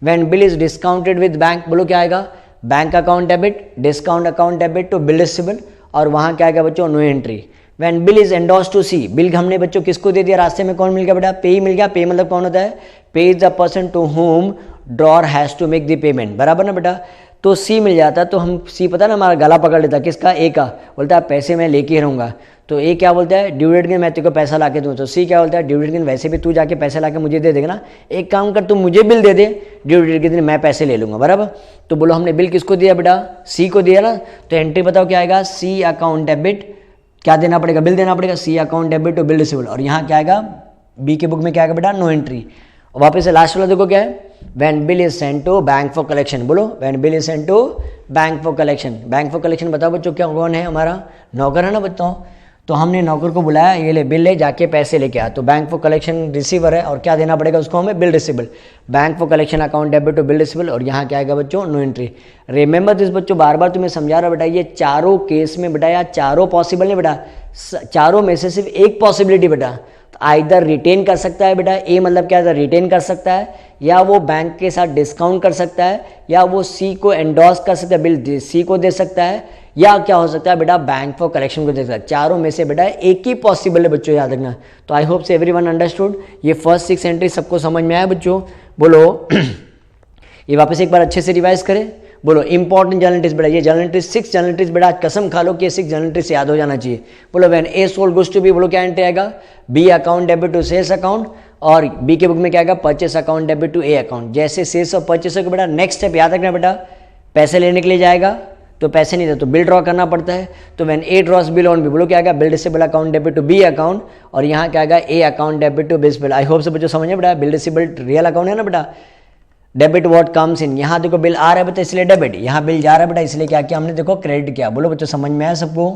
A: When bill is discounted with bank, बोलो क्या आएगा, bank account debit discount account debit to bill receivable, और वहाँ क्या आएगा बच्चों, no entry. When bill is endorse to C, bill हमने बच्चों किसको दे दिया, रास्ते में कौन मिल गया बेटा, पे ही मिल गया। पे मतलब कौन होता है, payee is the person to whom drawer has to make the payment, बराबर ना बेटा। तो सी मिल जाता, तो हम सी पता ना हमारा गला पकड़ लेता, किसका, ए का, बोलता है पैसे मैं लेके रहूँगा। तो ए क्या बोलता है, ड्यू डेट के दिन मैं तेरे को पैसा ला के दूँ। तो सी क्या बोलता है, ड्यू डेट के दिन वैसे भी तू जाके पैसा ला के मुझे दे देगा ना, एक काम कर तू मुझे बिल दे दे, ड्यू डेट के दिन मैं पैसे ले लूँगा, बराबर। तो बोलो हमने बिल किसको दिया बेटा, सी को दिया ना। तो एंट्री बताओ क्या आएगा, सी अकाउंट डेबिट, क्या देना पड़ेगा, बिल देना पड़ेगा, C account debit to bill receivable. और यहाँ क्या आएगा, बी के बुक में क्या आएगा बेटा, नो एंट्री। और वापस से लास्ट वाला देखो क्या है, when bill is sent to bank for collection. बोलो when bill is sent to bank for collection. Bank for collection बताओ बच्चों क्या कौन है, हमारा नौकर है ना बच्चों। तो हमने नौकर को बुलाया, ये ले बिल ले, जाके पैसे लेके आ। तो बैंक फॉर कलेक्शन रिसीवर है, और क्या देना पड़ेगा उसको हमें, bill receivable, bank for collection account debit to bill receivable. और यहाँ क्या आएगा बच्चों, नो एंट्री। रिमेंबर दिस बच्चों, बार बार तुम्हें समझा रहा बेटा, ये चारों केस में बेटा, या चारों पॉसिबल नहीं बेटा, चारों में से सिर्फ एक पॉसिबिलिटी बेटा, आइदर रिटेन कर सकता है बेटा, ए मतलब क्या है, रिटेन कर सकता है, या वो बैंक के साथ डिस्काउंट कर सकता है, या वो सी को एंडोर्स कर सकता है, बिल सी को दे सकता है, या क्या हो सकता है बेटा, बैंक फॉर कलेक्शन को दे सकता है। चारों में से बेटा एक ही पॉसिबल है बच्चों, याद रखना। तो आई होप से एवरीवन अंडरस्टूड, ये फर्स्ट 6 एंट्री सबको समझ में आया बच्चों। बोलो ये वापस एक बार अच्छे से रिवाइज करें। बोलो इंपॉर्टेंट जर्नल एंट्रीज बेटा, ये जर्नल एंट्रीज 6 जर्नल एंट्रीज बेटा, कसम खा लो कि ये 6 जर्नल एंट्रीज याद हो जाना चाहिए। बोलो when A sold goods to B, बोलो क्या एंट्री आएगा, B account debit to sales account, और बी के बुक में क्या आएगा, purchase account debit to A account. जैसे सेल्स और परचेस को बेटा नेक्स्ट स्टेप याद रखना बेटा, पैसे लेने के लिए जाएगा तो पैसे नहीं देते तो बिल ड्रॉ करना पड़ता है। तो when A draws bill on B, बोलो क्या आएगा, bill receivable account debit to B account, और यहाँ क्या आएगा, A account debit to bill. I hope से बच्चों समझे बेटा, बिल रिसीवेबल रियल अकाउंट है ना बेटा, डेबिट व्हाट कम्स इन, यहाँ देखो बिल आ रहा है बेटा इसलिए डेबिट, यहाँ बिल जा रहा है बेटा इसलिए क्या किया हमने, देखो क्रेडिट किया। बोलो बच्चों समझ में आया सबको,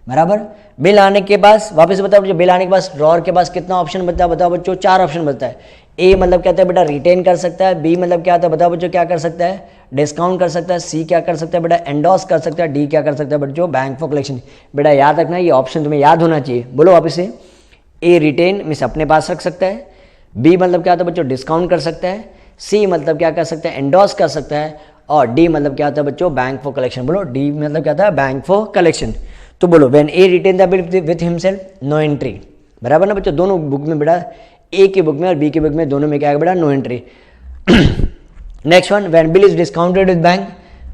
A: बराबर। बिल आने के बाद वापस बताओ बच्चों, बिल आने के बाद ड्रॉअर के पास कितना ऑप्शन बचता है, बताओ बच्चों, 4 ऑप्शन बचता है। ए मतलब क्या होता है बेटा, रिटेन कर सकता है। बी मतलब क्या होता है, बताओ बच्चों क्या कर सकता है, डिस्काउंट कर सकता है। सी क्या कर सकता है बेटा, एंडोर्स कर सकता है। डी क्या कर सकता है बच्चों, बैंक फॉर कलेक्शन। बेटा याद रखना ये ऑप्शन तुम्हें याद होना चाहिए। बोलो वापस से, ए रिटेन मीन्स अपने पास रख सकता है। बी मतलब क्या होता है बच्चों, डिस्काउंट कर सकता है। सी मतलब क्या कर सकता है, एंडोर्स कर सकता है। और डी मतलब क्या होता है बच्चों, बैंक फॉर कलेक्शन। बोलो डी मतलब क्या होता है, बैंक फॉर कलेक्शन। तो बोलो when A retain the bill with himself, no entry, बराबर ना बच्चों। दोनों बुक में बेटा, ए की बुक में और बी की बुक में दोनों में क्या आएगा बेटा, no entry. Next one, when bill is discounted with bank,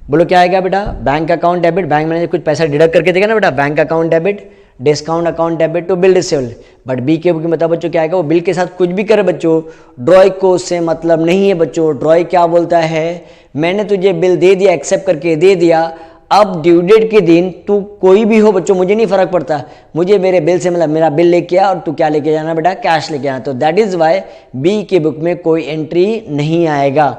A: बोलो क्या आएगा बेटा, bank account debit, bank manager कुछ पैसा डिडक्ट करके देगा ना बेटा, bank account debit, discount account debit to bill receivable. But B के बुक में बताओ बच्चों क्या आएगा, वो बिल के साथ कुछ भी करे बच्चों, ड्रॉय को उससे मतलब नहीं है बच्चों। ड्रॉय क्या बोलता है, मैंने तुझे बिल दे दिया, एक्सेप्ट करके दे दिया, अब ड्यू डेट के दिन तू कोई भी हो बच्चों, मुझे नहीं फर्क पड़ता, मुझे मेरे बिल से मतलब मेरा बिल लेके आ और तू क्या लेके जाना बेटा, कैश लेके आना। तो दैट इज वाई बी के बुक में कोई एंट्री नहीं आएगा,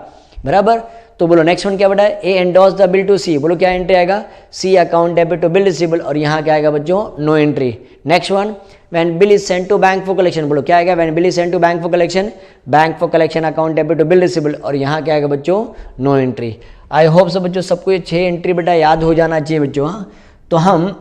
A: बराबर। तो बोलो नेक्स्ट वन क्या बेटा, A endorse the bill to C, बोलो क्या एंट्री आएगा, C account debit to bill receivable, और यहाँ क्या आएगा बच्चों, no entry. Next one, when bill is sent to bank for collection, बोलो क्या आएगा, when bill is sent to bank for collection, bank for collection account debit to bill receivable, और यहाँ क्या आएगा बच्चों, नो एंट्री। आई होप सब बच्चों सबको ये 6 एंट्री बेटा याद हो जाना चाहिए बच्चों। हाँ, तो हम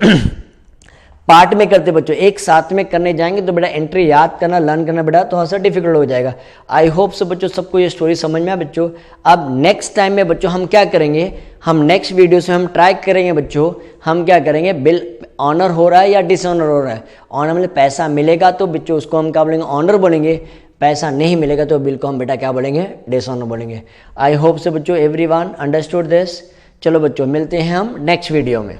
A: पार्ट में करते बच्चों, एक साथ में करने जाएंगे तो बेटा एंट्री याद करना, लर्न करना बेटा थोड़ा सा डिफिकल्ट हो जाएगा। आई होप सब बच्चों सबको ये स्टोरी समझ में आया बच्चों। अब नेक्स्ट टाइम में बच्चों हम क्या करेंगे, हम नेक्स्ट वीडियो से हम ट्राई करेंगे बच्चों, हम क्या करेंगे, बिल ऑनर हो रहा है या डिसऑनर हो रहा है। ऑनर मतलब पैसा मिलेगा तो बच्चों उसको हम क्या बोलेंगे, ऑनर बोलेंगे। पैसा नहीं मिलेगा तो बिल को हम बेटा क्या बोलेंगे, डिसऑनर बोलेंगे। आई होप से बच्चों एवरीवन अंडरस्टूड दिस। चलो बच्चों मिलते हैं हम नेक्स्ट वीडियो में।